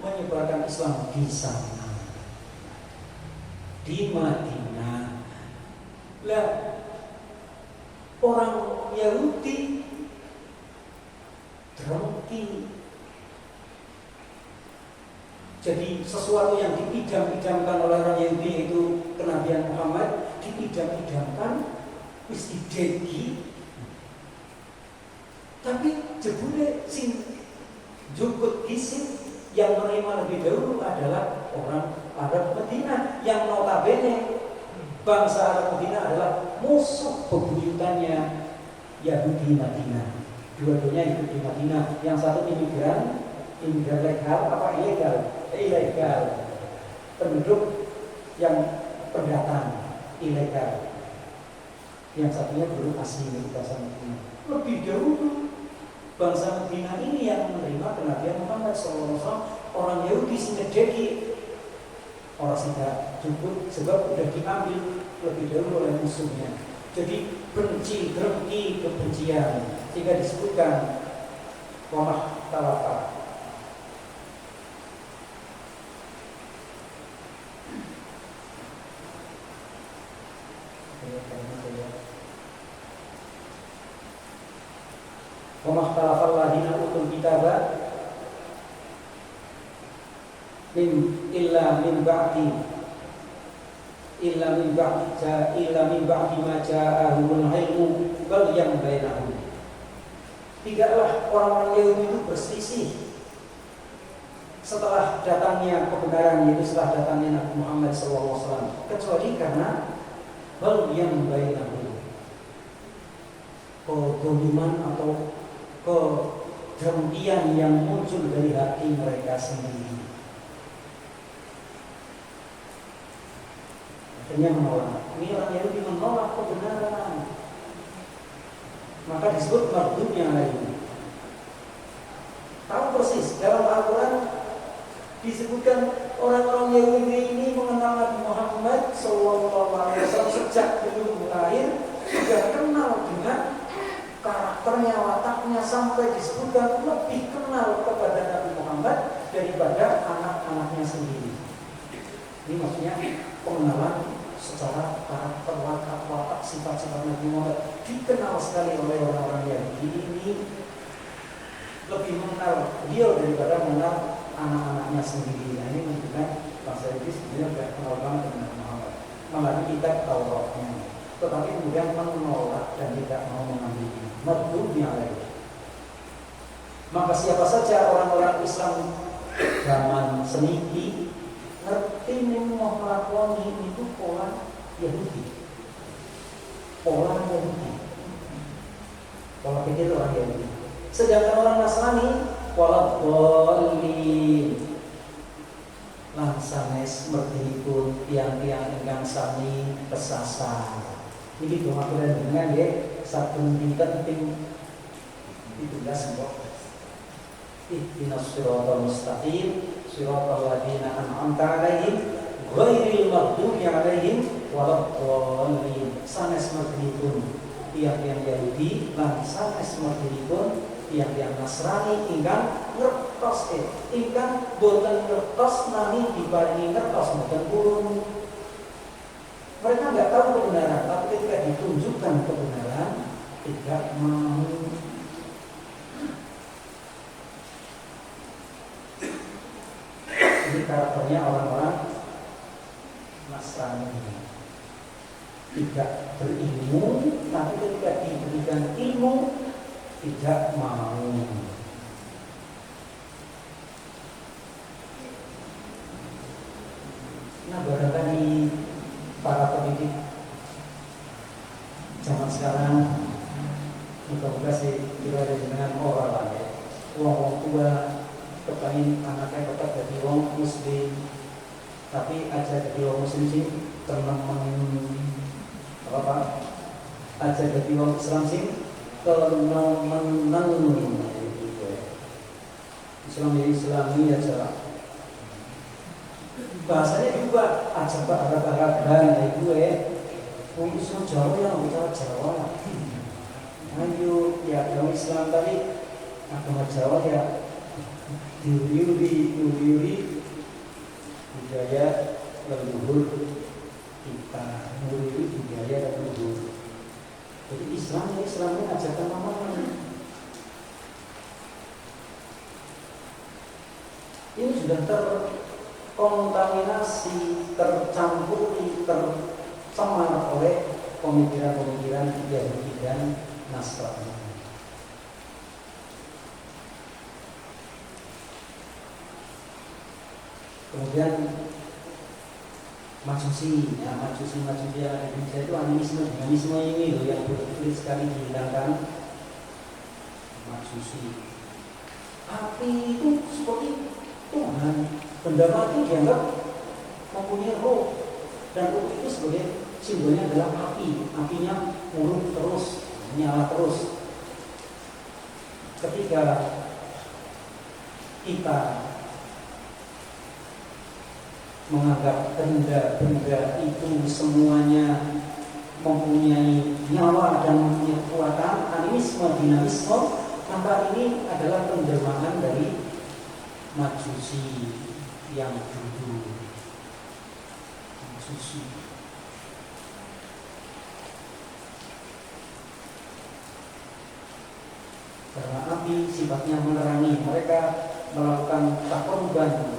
menyebarkan Islam di sana, di Madinah. Lah orang Yahudi drengki. Jadi sesuatu yang dipidam-pidamkan oleh orang Yahudi itu kenabian Muhammad, dipidam-pidamkan, wis didegi. Tapi jebule sing jukut isim yang menerima lebih dahulu adalah orang Arab Madinah yang notabene bangsa Arab Madinah adalah musuh bebuyutannya Yahudi Madinah. Dua-duanya hidup di Madinah. Yang satu imigran legal apa ilegal? Ilegal, penduduk yang pendatang ilegal. Yang satunya belum asli di bangsa Madinah. Lebih dahulu bangsa Madinah ini yang menerima kenabian Muhammad SAW. Orang Yahudi sendiri orang tidak cukup sebab sudah diambil lebih dahulu oleh musuhnya. Jadi benci, dengki, kebencian sehingga disebutkan wamah talafah. Wa makhtalafal ladina utul kitaba illa min ba'di ma ja'ahumul ilmu baghyan bainahum. Tidaklah orang-orang Yahudi itu berselisih setelah datangnya kebenaran, yaitu setelah datangnya Nabi Muhammad SAW, kecuali karena baghyan bainahum, kezaliman atau kedengkian yang muncul dari hati mereka sendiri. Akhirnya menolak. Ini orang Yahudi menolak kebenaran. Maka disebut mardud yang lain. Tahu persis dalam Al-Quran disebutkan orang-orang Yahudi ini mengenal Nabi Muhammad SAW sejak belum lahir, sudah kenal dengan karakternya, wataknya, sampai disebutkan lebih kenal kepada Nabi Muhammad daripada anak-anaknya sendiri. Ini maksudnya pengenalan secara karakter, watak, sifat-sifat Nabi Muhammad dikenal sekali oleh orang-orang Yahudi ini, lebih mengenal beliau daripada mengenal anak-anaknya sendiri. Nah, ini menunjukkan bangsa Yahudi sebenarnya sudah kenal banget dengan Muhammad melalui kitab Tauratnya, tetapi kemudian menolak dan tidak mau mengambilnya. Mardudnya lagi. Maka siapa saja orang-orang Islam zaman seniki ngerti nih mau melakoni itu pola Yahudi, pola pikir orang Yahudi. Sedangkan orang Nasrani pola bolin langsanes mertinipun tiang-tiang ingkang sami kesasar. Ini cuma kuliah dengan ya satu tingkat ting itu semua. Ihdinas siratal mustaqim siratal ladzina an'amta 'alaihim ghairil maghdubi 'alaihim waladdallin. Sanes mertinipun tiang-tiang Yahudi lan sanes mertinipun tiang-tiang Nasrani ingkang ngertos ingkang boten ngertos nami diparingi ngertos boten purun. Mereka nggak tahu kebenaran, tapi ketika ditunjukkan kebenaran tidak mau. Ini karakternya orang-orang Nasrani, tidak berilmu, tapi ketika diberikan ilmu tidak mau. Nah, barangkali para pendidik zaman sekarang mudah-mudahan sih kira dengan orang lah ya, orang tua kepengen anaknya tetap jadi orang Muslim, tapi aja jadi orang Muslim sih aja jadi orang Islam sih Islami aja. Bahasanya juga aja Arab-Araban itu Islam Jawa yang bicara Jawa. Ayo ya agama Islam tadi agama Jawa ya diuri budaya leluhur kita, diuri budaya leluhur. Jadi Islamnya ajakan mana? Ini sudah terkontaminasi, tercampuri, tercemar oleh pemikiran-pemikiran Yahudi dan Nasrani. Kemudian Majusi yang ada di Indonesia itu animisme ini loh yang sulit sekali dihilangkan. Majusi, api itu seperti Tuhan, benda mati dianggap mempunyai roh, dan roh itu sebagai simbolnya adalah api, apinya murung terus, nyala terus. Ketika kita menganggap benda-benda itu semuanya mempunyai nyawa dan mempunyai kekuatan, animisme, dinamisme, maka ini adalah penjelmaan dari Majusi yang dulu. Majusi. Karena api sifatnya menerangi, mereka melakukan takorban,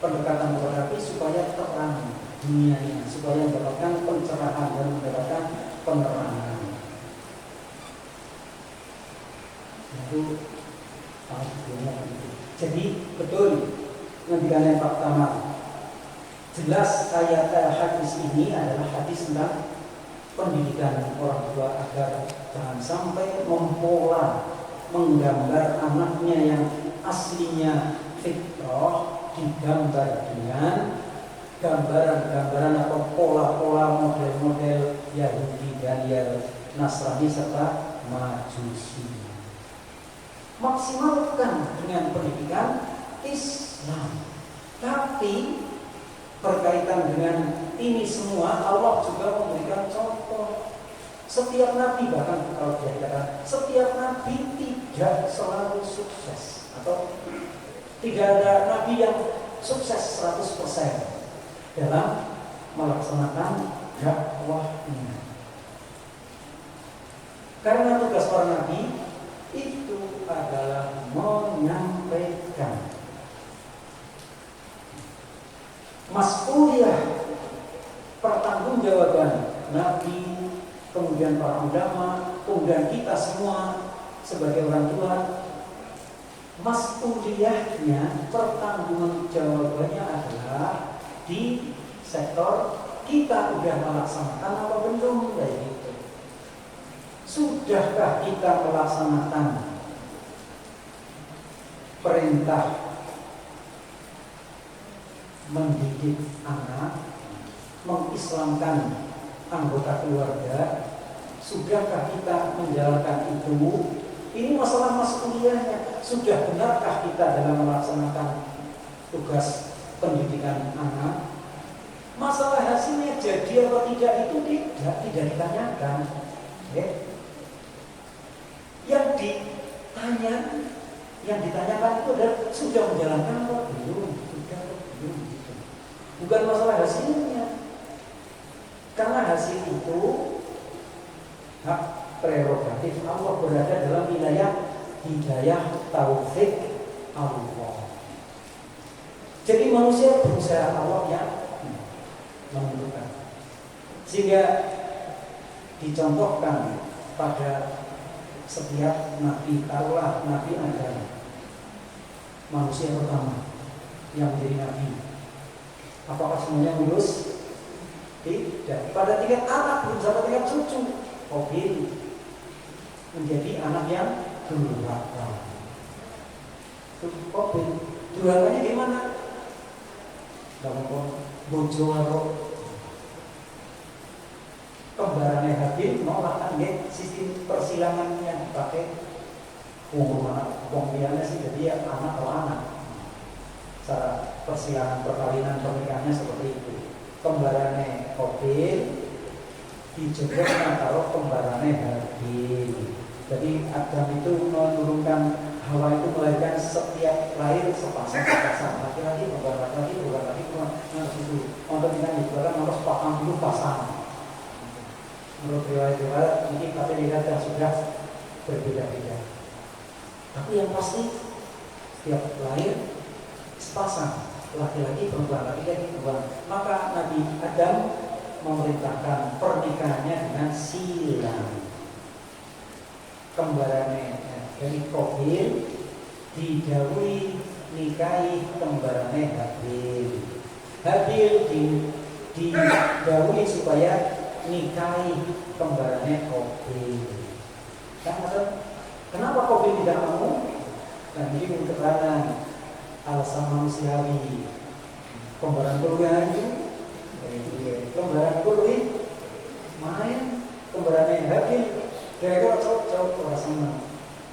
pendekatan kepada api supaya terang dunianya, supaya mendapatkan pencerahan dan mendapatkan penerangan. Itu dunia itu. Jadi betul ngendikannya Pak Tamar. Jelas ayat hadis ini adalah hadis tentang pendidikan orang tua agar jangan sampai mempola, menggambar anaknya yang aslinya fitrah digambar dengan gambaran-gambaran atau pola-pola model-model Yahudi dan Nasrani serta Majusi. Maksimalkan dengan pendidikan Islam. Tapi berkaitan dengan ini semua Allah juga memberikan contoh. Setiap nabi, bahkan kalau dikatakan setiap nabi tidak selalu sukses, atau tidak ada nabi yang sukses 100% dalam melaksanakan dakwahnya. Karena tugas para nabi itu adalah menyampaikan. Mas'uliyah, pertanggungjawaban nabi, kemudian para ulama, kemudian kita semua sebagai orang tua, mas'uliyahnya, pertanggungjawabannya adalah di sektor kita udah melaksanakan apa belum, kayak gitu. Sudahkah kita melaksanakan perintah mendidik anak, mengislamkan anggota keluarga? Sudahkah kita menjalankan itu? Ini masalah mas'uliyahnya. Sudah benarkah kita dalam melaksanakan tugas pendidikan anak? Masalah hasilnya jadi atau tidak itu tidak ditanyakan. Yang ditanyakan itu adalah sudah menjalankan atau belum, sudah atau belum. Gitu. Bukan masalah hasilnya. Karena hasil itu hak prerogatif Allah, berada dalam wilayah hidayah taufik Allah. Jadi manusia berusaha, Allah yang menentukan. Sehingga dicontohkan pada setiap nabi, taruhlah Nabi Adam, manusia pertama yang menjadi nabi. Apakah semuanya lulus? Tidak. Pada tingkat anak, belum sampai tingkat cucu, Qabil menjadi anak yang durhaka. Qabil durhakanya gimana? Gampang, bojo karo kembarannya Habil menolak sistem persilangan yang dipakai pemilihannya sih, jadi ya anak atau anak. Cara persilangan perkawinan pernikahannya seperti itu. Kembarannya Qabil dijodohkan karo kembarannya Habil. Jadi Adam itu menurunkan Hawa itu melahirkan setiap lahir sepasang laki-laki, kembar laki-laki, itu untuk kita dijualkan harus 40 pasang. Menurut riwayat-riwayat ini lihat yang sudah berbeda-beda. Tapi yang pasti setiap lahir sepasang laki-laki, perempuan, laki-laki, perempuan. Maka Nabi Adam memerintahkan pernikahannya dengan silang. Kembarannya dari Qabil didhawuhi nikahi kembarannya Habil. Habil didhawuhi supaya nikahi kembarannya Qabil. Kenapa Qabil tidak mau? Dan ini keterangan alasan manusiawi. Kembaran keluarga kembaran keluarga main kembarannya Habil. Kira-kira cocok orang senang.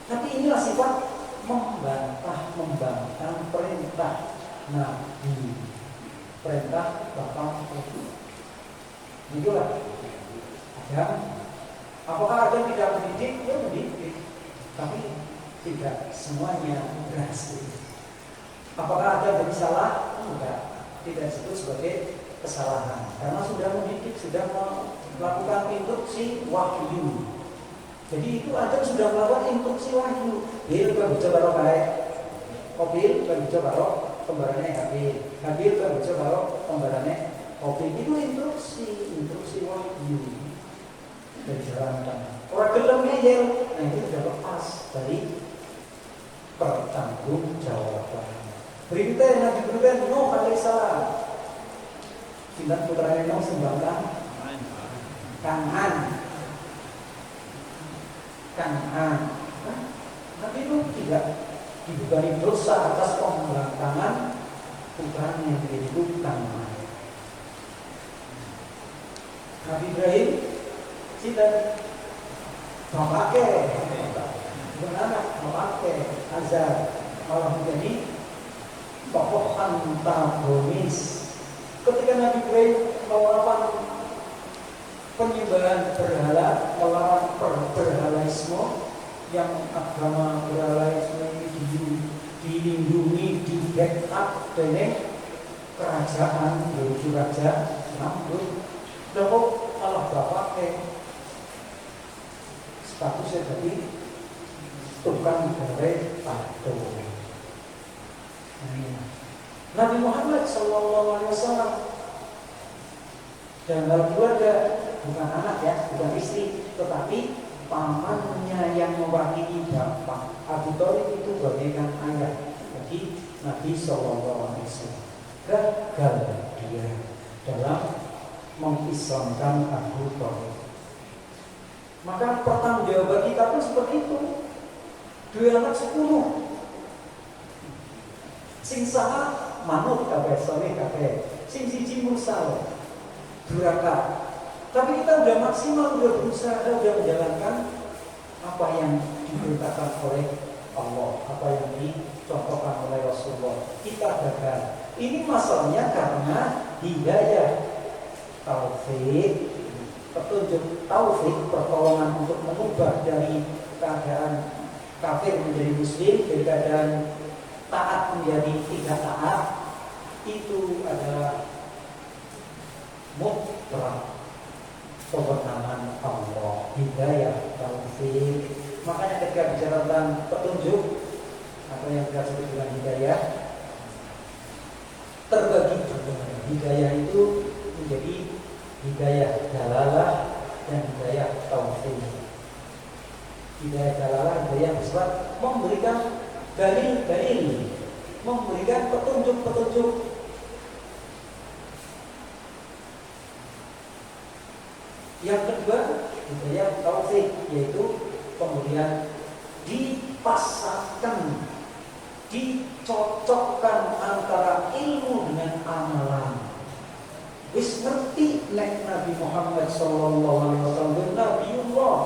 Tapi inilah sifat membantah perintah Nabi, perintah Bapak Ibu. Itulah Adam. Apakah Adam tidak mendidik? Ya mendidik, tapi tidak semuanya berhasil. Apakah Adam jadi salah? Enggak, tidak disebut sebagai kesalahan karena sudah mendidik, sudah melakukan instruksi wahyu. Jadi itu Adam sudah melakukan instruksi wahyu. Dia juga bisa baru kayak Qabil, juga bisa baru kembarannya Habil. Habil juga bisa baru kembarannya Qabil. Itu instruksi wahyu dan dijalankan. Orang gelamnya ya, nah itu sudah lepas dari pertanggungjawaban. Berikutnya yang Nabi berikan Nuh alaihissalam. Sinten putranya Nuh sembangkan Kan'an. Tapi itu tidak dibebani dosa atas pembangkangan putranya yang yaitu Kan'an. Nabi Ibrahim sinten bapake beranak bapake Azar malah menjadi tokoh antagonis. Ketika Nabi Ibrahim melawan penyembahan berhala, melawan berhalaisme yang agama berhalaisme ini dilindungi, di backup oleh kerajaan, menuju raja, namun kok malah bapaknya statusnya jadi tukang gawe tato. Nabi Muhammad SAW dalam hal keluarga bukan anak ya, bukan istri, tetapi pamannya yang mewakili bapak. Abu Thalib itu bagaikan ayah bagi Nabi SAW. Gagal dia dalam mengislamkan Abu Thalib. Maka pertanggungjawaban kita pun seperti itu. 2 anak 10 sing saha manut kabeh soleh kabeh, sing siji mursal duraka. Tapi kita udah maksimal, udah berusaha, udah menjalankan apa yang diperintahkan oleh Allah, apa yang dicontohkan oleh Rasulullah. Kita gagal. Ini masalahnya karena hidayah taufik, petunjuk taufik, pertolongan untuk mengubah dari keadaan kafir menjadi muslim, dari keadaan taat menjadi tidak taat, itu adalah mutlak kewenangan Allah, hidayah taufik. Makanya ketika bicara tentang petunjuk, apa yang kita sebut dengan hidayah, terbagi dua. Hidayah itu menjadi hidayah dalalah dan hidayah taufik. Hidayah dalalah, hidayah bersifat memberikan dalil-dalil, memberikan petunjuk-petunjuk. Yang kedua, hidayah taufik, yaitu kemudian dipasangkan, dicocokkan antara ilmu dengan amalan. Wis ngerti nek Nabi Muhammad SAW Nabiullah,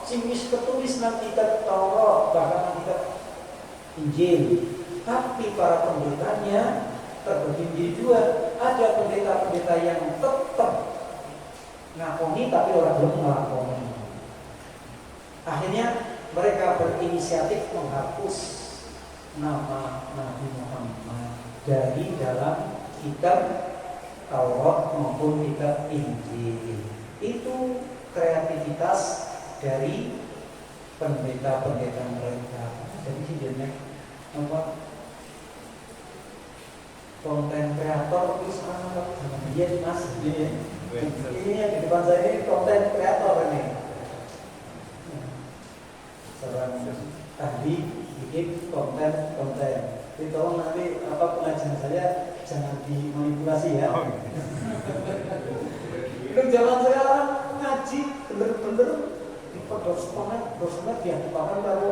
sing wis ketulis nang kitab Taurat, bahkan kitab Injil. Tapi para pendetanya terbagi menjadi 2. Ada pendeta-pendeta yang tetap ngakoni tapi orang belum ngelakoni. Akhirnya mereka berinisiatif menghapus nama Nabi Muhammad dari dalam kitab Taurat maupun kitab Injil. Itu kreativitas dari pendeta-pendeta mereka. Jadi sebenarnya apa? Konten kreator itu sangat dia mas. Ini yang di depan saya ini konten kreator ini. Seorang ahli bikin konten. Jadi tolong nanti apa pengajian saya jangan dimanipulasi ya. Itu zaman sekarang ngaji bener-bener di dosen yang dipakai kalau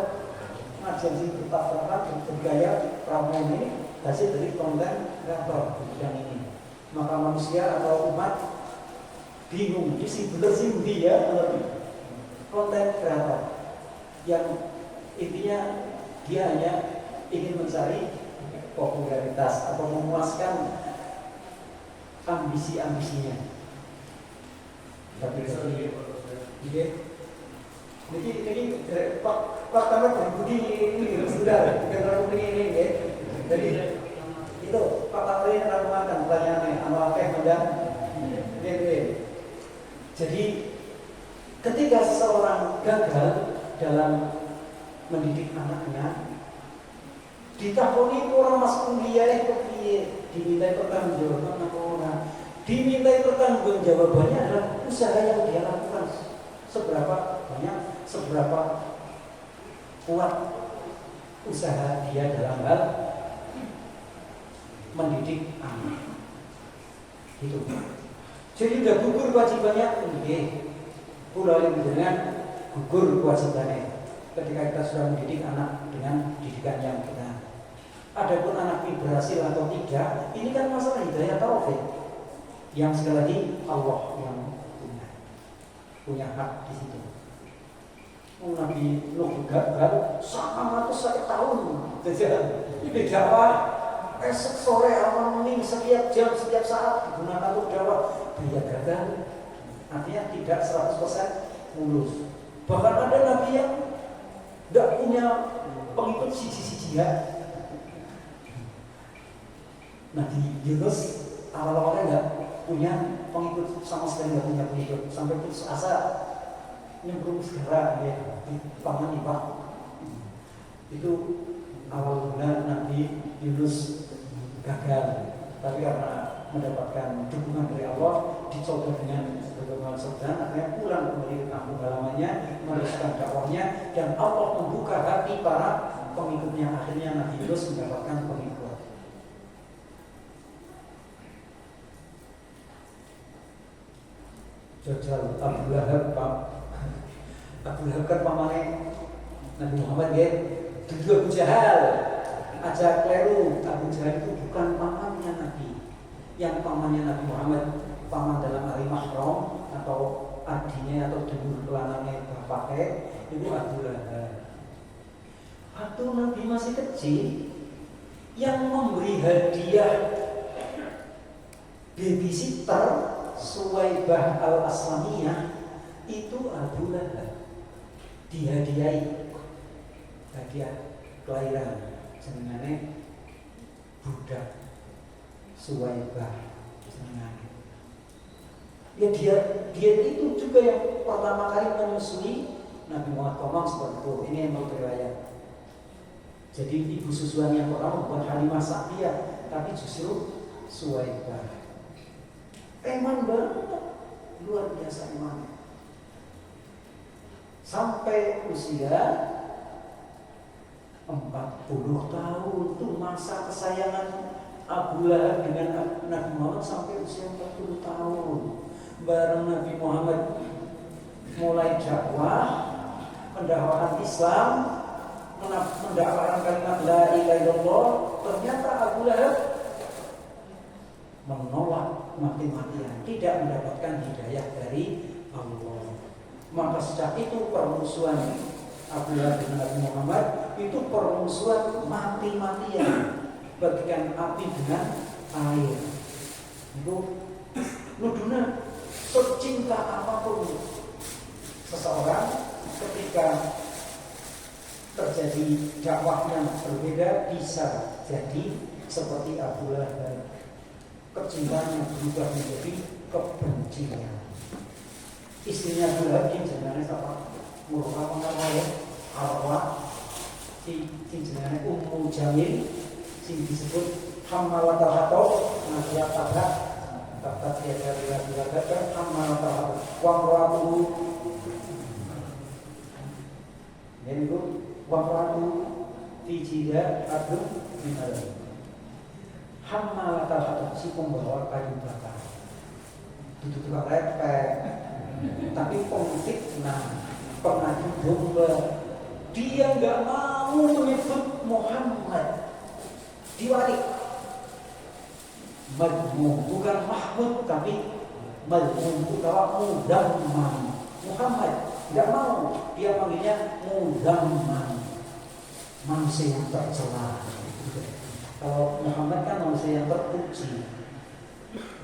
ngajian sih bertabrakan bergaya ramai ini hasil dari konten kreator di bidang ini. Maka manusia atau umat bingung, isi bener sih dia konten kreator yang intinya dia hanya ingin mencari popularitas atau memuaskan ambisi-ambisinya. Tapi ini Pak Tamat begini sudah bukan ini ya. Jadi itu Pak Tamat ini ramukan pertanyaannya apa dan jadi ketika seseorang gagal dalam mendidik anaknya, ditakoni orang mas kuliah dimintai pertanggungjawaban apa orang, dimintai pertanggungjawabannya adalah usaha yang dia lakukan, seberapa banyak, seberapa kuat usaha dia dalam hal mendidik anak. Itu. Jadi udah gugur kewajibannya, pulau dengan gugur kewajibannya. Ketika kita sudah mendidik anak dengan didikan yang benar. Adapun anak ini berhasil atau tidak, ini kan masalah hidayah taufik. Yang sekali lagi Allah yang punya hak di situ. Nabi Nuh gagal sama 1 tahun. Jadi dakwah esok sore awan ini setiap jam setiap saat digunakan untuk dakwah. Dia gagal, artinya tidak 100% mulus. Bahkan ada nabi yang tidak punya pengikut siji-sijian. Nabi Yunus awal-awalnya nggak punya pengikut, sama sekali nggak punya pengikut, sampai putus asa nyemplung segera ya di paman Ipak. Itu awal mula Nabi Yunus gagal, tapi karena mendapatkan dukungan dari Allah, dicoba dengan berbagai sedang, akhirnya pulang kembali ke kampung halamannya, meneruskan dakwahnya, dan Allah membuka hati para pengikutnya. Akhirnya Nabi Yunus mendapatkan pengikut. Jajal Abu Lahab, Abu Lahab kan pamannya Nabi Muhammad ya, dulu Abu Jahal, aja keliru. Abu Jahal itu bukan pamannya Nabi. Yang pamannya Nabi Muhammad, paman dalam hari mahram atau adiknya atau dulur kelanannya bapaknya, itu Abu Lahab. Waktu Nabi masih kecil, yang memberi hadiah babysitter Suwaibah al-Aslamiyah itu Abu Lahab. Dihadiahi hadiah kelahiran jenengane budak Suwaibah jenengane. Ya dia itu juga yang pertama kali menyusui Nabi Muhammad Komang seperti itu. Ini yang berriwayat. Jadi ibu susuan yang pertama bukan Halimah Sa'diyah, tapi justru Suwaibah. Eman banget, luar biasa eman. Sampai usia 40 tahun itu masa kesayangan Abu Lahab dengan Nabi Muhammad sampai usia 40 tahun. Bareng Nabi Muhammad mulai dakwah, mendakwakan Islam, mendakwakan kalimat la ilaha illallah, ternyata Abu Lahab menolak mati-matian, tidak mendapatkan hidayah dari Allah. Maka sejak itu permusuhan Abu Lahab dengan Nabi Muhammad itu permusuhan mati-matian, bagikan api dengan air. Itu nuduhnya secinta apapun seseorang, ketika terjadi dakwahnya berbeda, bisa jadi seperti Abu Lahab. Kecintaannya berubah menjadi kebencian. Istrinya Abu Lahab yang jenenge siapa? Murah apa Arwah, si jenenge Ummu Jamil, sing disebut Hammalatul Hatab, nasihat tabrak, tabrak dia dari laki-laki, Hammalatul Hatab, wamratu, ini wamratu fijida adum minal. Hammalatul Hatab, si pembawa kayu bakar. Itu tukang lepek, tapi pemfitnah, pengadu domba. Dia nggak mau menyebut Muhammad, diwarik. Madmum, bukan Mahmud, tapi Madmum, bukan Mudamman. Muhammad nggak mau, dia panggilnya Mudamman, manusia yang tercela. Kalau Muhammad kan manusia yang terpuji,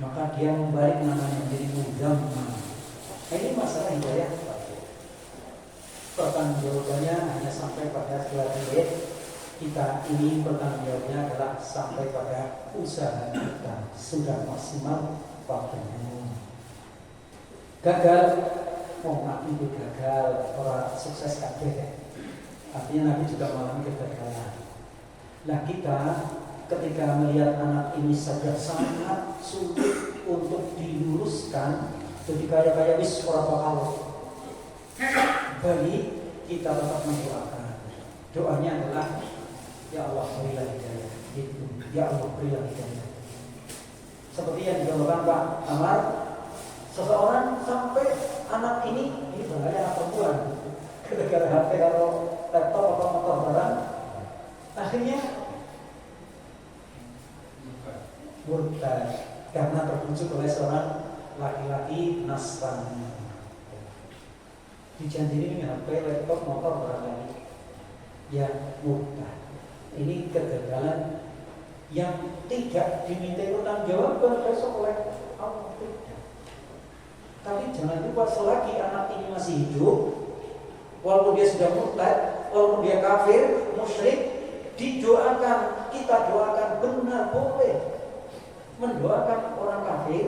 maka dia membalik namanya menjadi Mudamman. Ini masalah hidayah. Pertanggungjawabannya hanya sampai pada setelah kita ini, pertanggungjawabannya adalah sampai pada usaha kita sudah maksimal waktunya. Gagal, Nabi itu gagal, orang sukses kabeh. Artinya Nabi juga mengalami kegagalan. Nah kita ketika melihat anak ini saja sangat sulit untuk diluruskan, jadi kayak wis ora bakal bagi kita tetap mendoakan. Doanya adalah ya Allah berilah hidayah, gitu. Ya Allah berilah hidayah. Seperti yang digambarkan Pak Amar, seseorang sampai anak ini bahaya anak perempuan, gara-gara HP atau laptop atau motor barang, akhirnya murtad karena terbujuk oleh seorang laki-laki Nasrani. Dijanjiin HP, laptop, motor barangkali, ya murtad. Ini kegagalan yang tidak diminta pertanggungjawaban besok oleh Allah, tidak. Tapi jangan lupa selagi anak ini masih hidup, walaupun dia sudah murtad, walaupun dia kafir, musyrik, didoakan, kita doakan benar boleh. mendoakan orang kafir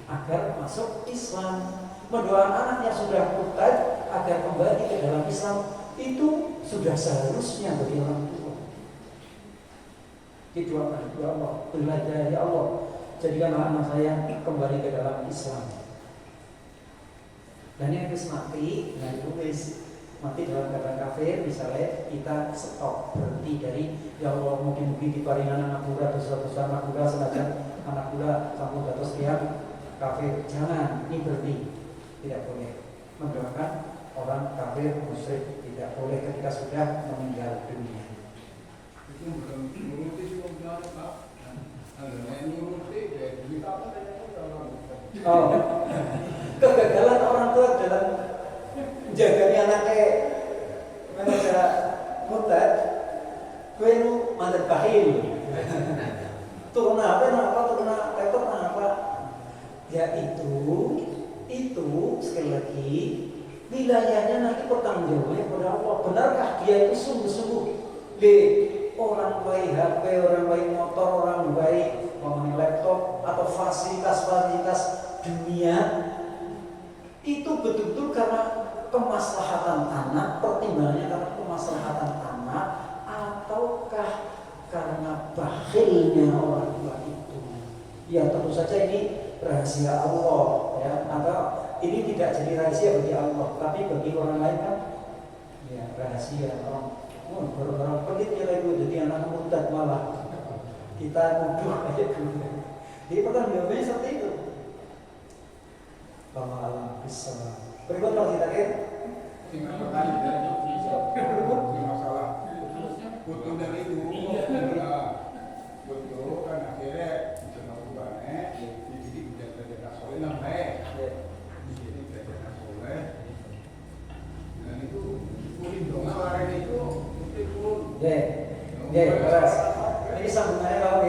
agar masuk Islam, mendoakan anak yang sudah murtad agar kembali ke dalam Islam, itu sudah seharusnya bagi orang tua. Didoakan, ya Allah, belajar ya Allah, jadikanlah anak saya kembali ke dalam Islam. Dan yang harus mati, nah ditulis mati dalam keadaan kafir, misalnya kita stop, berhenti dari ya Allah mungkin di paringan anak muda, dosa-dosa anak muda, senajan anak muda kamu datos tiang kafir, jangan, ini berhenti, tidak boleh mendoakan orang kafir musyrik, tidak boleh ketika sudah meninggal dunia. Itu belum nuruti sudah Pak. Ada yang nuruti dari duit apa saja Oh, kegagalan orang tua dalam menjaganya anaknya mengajar murtad, gue nu mandat bakhil. Tuh kenapa tuh kena repot kenapa? Ya itu sekali lagi wilayahnya nanti pertanggungjawabannya kepada Allah. Benarkah dia itu sungguh-sungguh orang baik HP, orang baik motor, orang baik ngomongin laptop atau fasilitas dunia itu betul-betul karena kemaslahatan anak, pertimbangannya karena kemaslahatan anak, ataukah karena bakhilnya orang tua itu? Ya tentu saja ini rahasia Allah, ya, atau ini tidak jadi rahasia bagi Allah, tapi bagi orang lain kan ya rahasia. Orang pelit ya itu jadi anak murtad malah kita nuduh aja dulu. Jadi pertanggungjawabannya seperti itu. Alam bisa. Berikut kalau kita masalah butuh dari itu butuh kan akhirnya bisa melakukannya jadi tidak soleh namanya jadi tidak soleh dan itu lindungan orang itu keras. Ini sambungannya kalau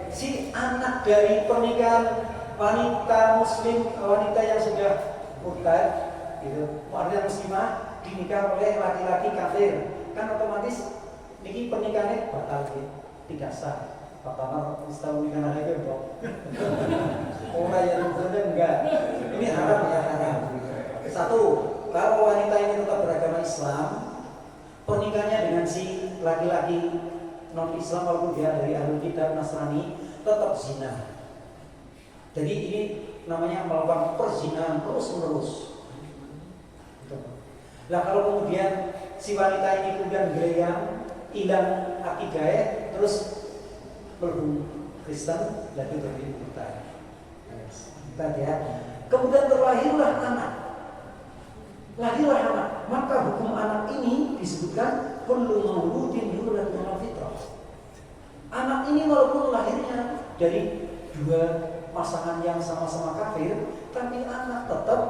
si anak dari pernikahan wanita muslim, wanita yang sudah murtad, gitu, warga muslimah dinikah oleh laki-laki kafir, kan otomatis ini pernikahannya batal, tidak sah. Pertama tahu nikah aja kok. Orang yang muslimnya enggak. Ini haram ya haram. Satu, kalau wanita ini tetap beragama Islam, pernikahannya dengan si laki-laki non-Islam walaupun dia dari ahlul kitab Nasrani tetap zina. Jadi ini namanya melakukan perzinahan terus-menerus. Nah kalau kemudian si wanita ini kemudian gelayang, hilang akidahnya, terus berburu Kristen, dan itu terjadi murtad. Ya. Kemudian terlahirlah anak. Lahirlah anak, maka hukum anak ini disebutkan kullu mauludin yuladu ala fitrah. Anak ini walaupun lahirnya dari dua pasangan yang sama-sama kafir, tapi anak tetap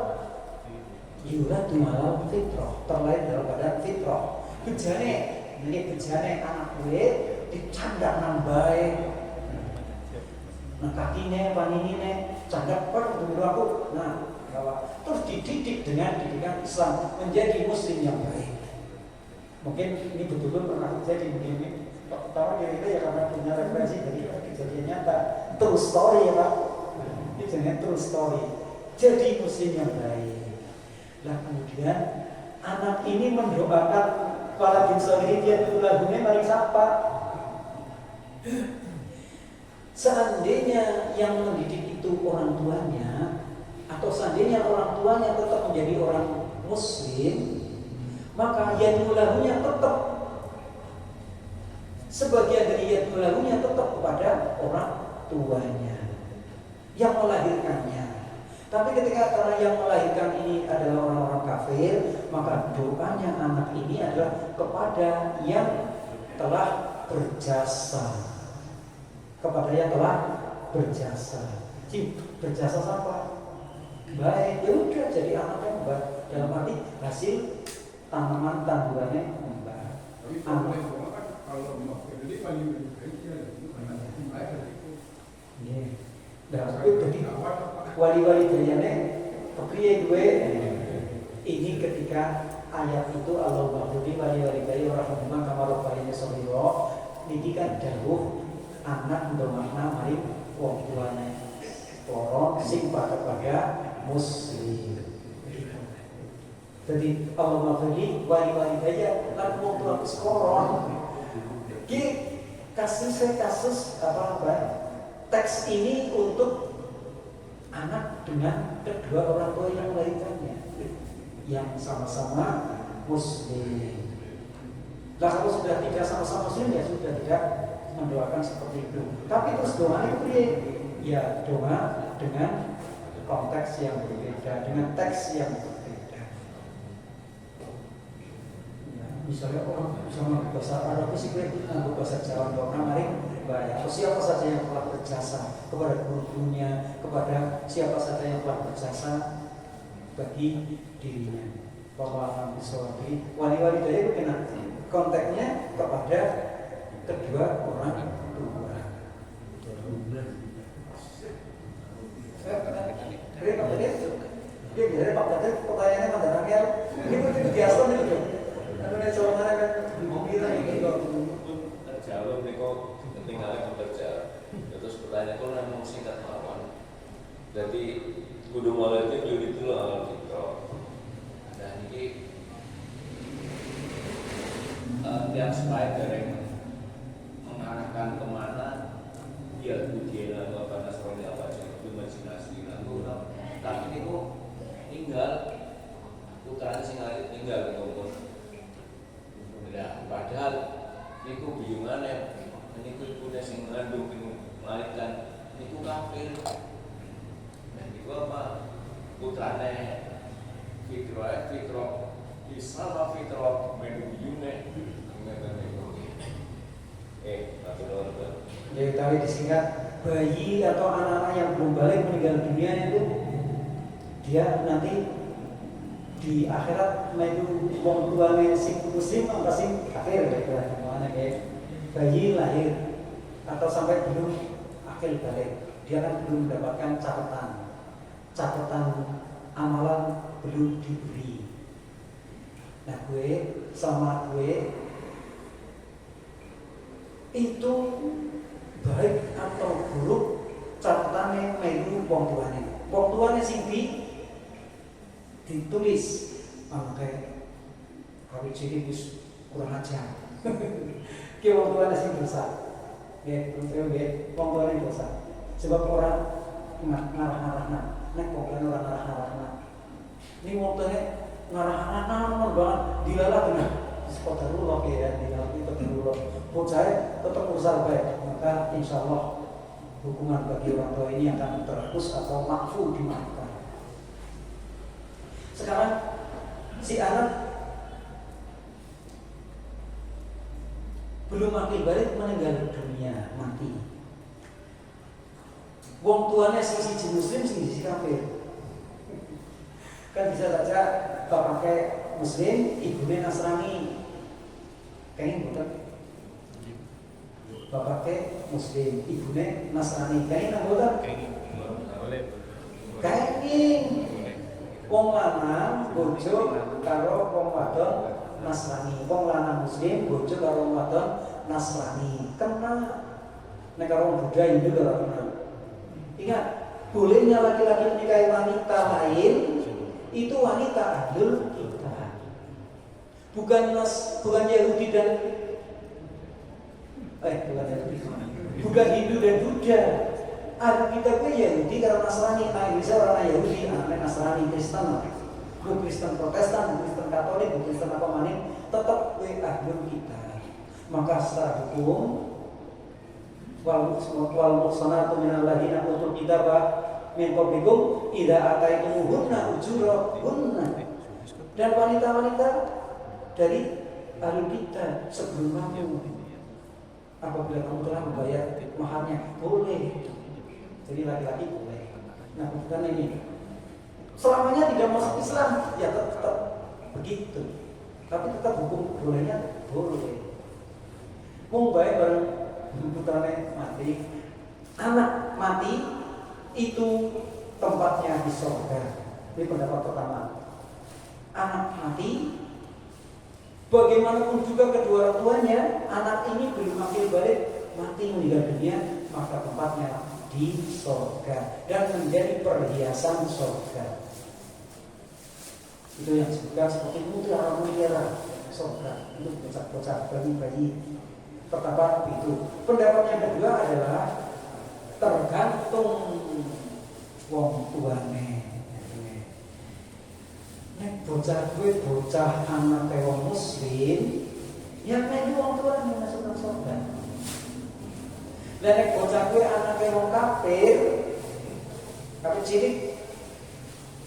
yuladu ala fitrah, terlahir dalam keadaan fitrah. Bejane anak gue dicandak nang bae. Nah kakine, paninine, candak per dulu aku. Nah, terus dididik dengan didikan Islam menjadi muslim yang baik. Mungkin ini betul-betul pernah terjadi begini. Pertama kira-kira ya karena punya referensi dari kejadian nyata. True story ya Pak. Ini jenis true story. Jadi muslim yang baik. Nah kemudian anak ini mendoakan para bin solihin dia itu lagunya mari sapa. Seandainya yang mendidik itu orang tuanya, atau seandainya orang tuanya tetap menjadi orang muslim, maka yadulahunya tetap, sebagian dari yadulahunya tetap kepada orang tuanya yang melahirkannya. Tapi ketika karena yang melahirkan ini adalah orang-orang kafir, maka doanya anak ini adalah kepada yang telah berjasa, kepada yang telah berjasa. Berjasa apa? Baik, ya udah jadi anak yang baik. Dalam arti hasil tanaman tandurannya membaik. Tapi kalau mau jadi paling baik ya itu baik itu. Nah, itu jadi wali-wali dayane kepriye gue ini ketika ayat itu Allah maghfirli wali-wali daya warahmatullah kama rabbayani shaghira niki kan dawuh anak bermakna mari wong tuane loro sing pada muslim. Jadi Allah mafili wali-wali daya lan wong tua sekolah. Ki kasus teks ini untuk anak dengan kedua orang tua yang melahirkannya yang sama-sama muslim. Nah kalau sudah tidak sama-sama muslim ya sudah tidak mendoakan seperti itu. Tapi terus doa itu ya doa dengan konteks yang berbeda, dengan teks yang berbeda. Ya, misalnya orang sama bahasa Arab sih nganggo bahasa Jawa doa mari bayar. Siapa saja yang telah berjasa kepada gurunya, kepada siapa saja yang telah berjasa bagi dirinya. Bahwa misalnya wali-wali daya itu kena konteksnya kepada kedua orang tua. Pak Tadi, dia bilang Pak Tadi pertanyaannya mantan angel. Ini itu biasa nih tuh. Karena soalnya kan mobil ini kok terjawab nih kok ketinggalan kerja. Terus pertanyaan kok namun singkat mawon. Jadi kudu mulai itu itu loh gitu. Dan ini tiap slide dari mengarahkan kemana dia ujian atau apa nasrani apa sih imajinasi lalu tapi ini kok tinggal putranya sing alit tinggal ngomong ya padahal ini kok bingungannya ini kok punya sing ngandung melahirkan ini kok kafir dan itu apa putranya fitro Islam fitro menunjuknya Jadi tadi disingkat bayi atau anak-anak yang belum balik meninggal dunia itu dia nanti di akhirat menuju wong tuane sing muslim apa sing kafir gitu mana kayak bayi lahir atau sampai belum akil balik dia kan belum mendapatkan catatan amalan belum diberi. Nah gue sama gue itu baik atau buruk catatannya melu wong tuane sing ditulis pakai kawit cilik wis kurang ajar. Ki wong tuane sing dosa. Nggih, wong tuane dosa. Sebab orang ngarah-ngarahna, nek wong tuane ora ngarah-ngarahna. Ini wong tuane ngarah-ngarahna banget dilalah benar. Qadarullah ya, dilalah itu qadarullah. Bocah tetap usaha baik, maka insya Allah hukuman bagi orang tua ini akan terhapus atau makfu dimaafkan. Sekarang si anak belum akil balik meninggal dunia mati. Wong tuanya sisi muslim sisi kafir. Kan bisa saja bapaknya muslim, ibunya Nasrani. Kayaknya bukan. Bapaknya muslim, ibunya Nasrani. Kayaknya bukan. Kayaknya wong lanang bojo karo wong wadon Nasrani. Wong lanang muslim bojo karo wong wadon Nasrani. Kena nek karo wong Buddha Hindu ora kena. Ingat, bolehnya laki-laki menikahi wanita lain itu wanita ahlul kitab. Bukan Yahudi dan bukan Hindu dan Buddha. Ahlul kitab itu Yahudi karena Nasrani, bisa orang Yahudi, anak Nasrani, Kristen, bukan Kristen Protestan, bukan Kristen Katolik, bukan Kristen apa maning, tetap ahlul kitab. Maka secara hukum, wal muhsanatu minal ladina utul kitaba min qablikum idza ataitumuhunna ujurahunna. Dan wanita-wanita dari ahlul kitab sebelum kamu, apabila kamu telah membayar maharnya, boleh. Jadi laki-laki boleh. Nah, bukan ini. Selamanya tidak masuk Islam, ya tetap begitu. Tapi tetap hukum bolehnya boleh. Mau baik bareng putrane mati, anak mati itu tempatnya di surga. Ini pendapat pertama. Anak mati, bagaimanapun juga kedua orang tuanya, anak ini belum akil balik, mati meninggal dunia, maka tempatnya di surga dan menjadi perhiasan surga. Itu yang disebutkan seperti mutiara surga untuk bocah-bocah bayi-bayi pertama itu. Pendapat yang kedua adalah tergantung wong tuane. Nek bocah gue bocah anak wong muslim, yang melu wong tuane masuk nang surga. Lah nek bocah gue anak wong kafir cilik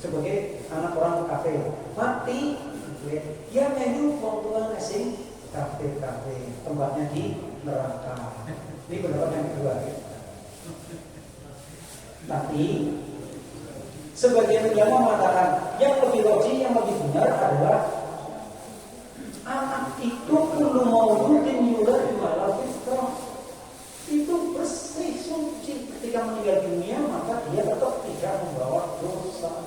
sebagai anak orang kafir mati, ya melu wong tuane sing kafir tempatnya di neraka. Ini pendapat yang kedua. Tapi sebagian ulama mengatakan yang lebih logis, yang lebih benar adalah anak itu perlu mauludin yuladu ala fitrah. Itu bersih suci ketika meninggal dunia, maka dia tetap tidak membawa dosa.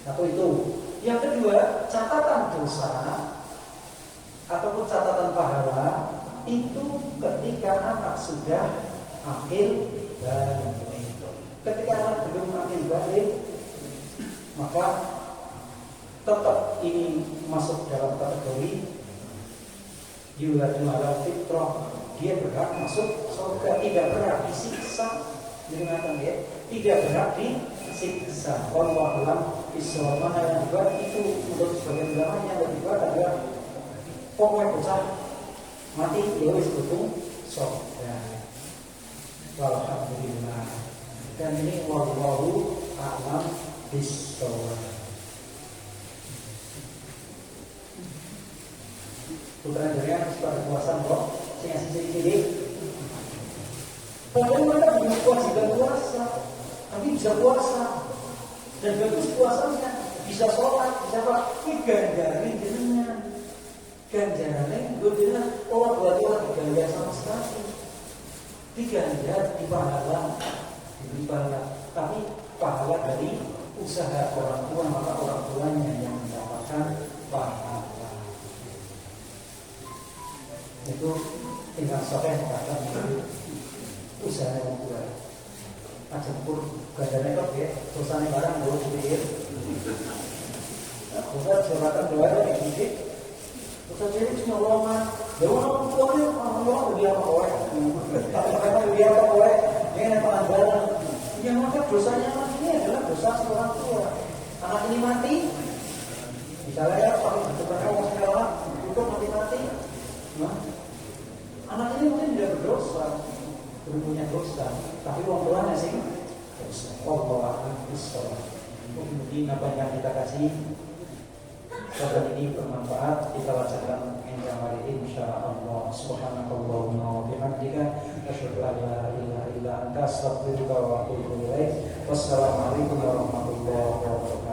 Satu itu. Yang kedua, catatan dosa ataupun catatan pahala itu ketika anak sudah akil balik. Ketika anak belum akil balik, maka tetap ini masuk dalam kategori yuladu ala fitrah. Dia berhak masuk surga, tidak berhak disiksa. Dengarkan ya, tidak berhak disiksa. Wallahu a'lam bishawab. Mana yang dibuat itu untuk sebagian ulama yang lebih kuat adalah pokoknya bocah mati ya wis kudu surga. Walhamdulillah. Dan ini wallahu a'lam bishawab. Putra jarian setelah puasa kok sing asli-asli. Padahal mereka punya kewajiban puasa, tapi bisa puasa dan bagus puasanya, bisa sholat, bisa apa? Ini ganjarin jenengan, ganjarannya gue bilang orang buat diganjar sama sekali, diganjar di pahala, tapi pahala dari usaha orang tua, maka orang tuanya yang mendapatkan pahala. Itu tinggal sore kata usaha yang tua. Aja pur gadane kok ya, terusane barang dulu pikir. Bukan jabatan doa yang dikit. Bukan jadi cuma lowongan. Orang tuanya orang dia apa kowe? Karena dia apa kowe? Ini pelanggaran. Yang maka dosanya ini adalah dosa seorang tua. Anak ini mati. Misalnya ya, kalau bertukar mau sekolah, untuk mati. Nah, anak ini mungkin tidak berdosa, belum punya dosa, tapi orang tuanya sih dosa. Allah Akbar. Mungkin apa yang kita kasih saat ini bermanfaat, kita bacakan hingga hari ini insyaallah. Subhanakallahumma wa bihamdika asyhadu an la ilaha illa anta astaghfiruka wa atubu ilaik. Wassalamualaikum warahmatullahi wabarakatuh.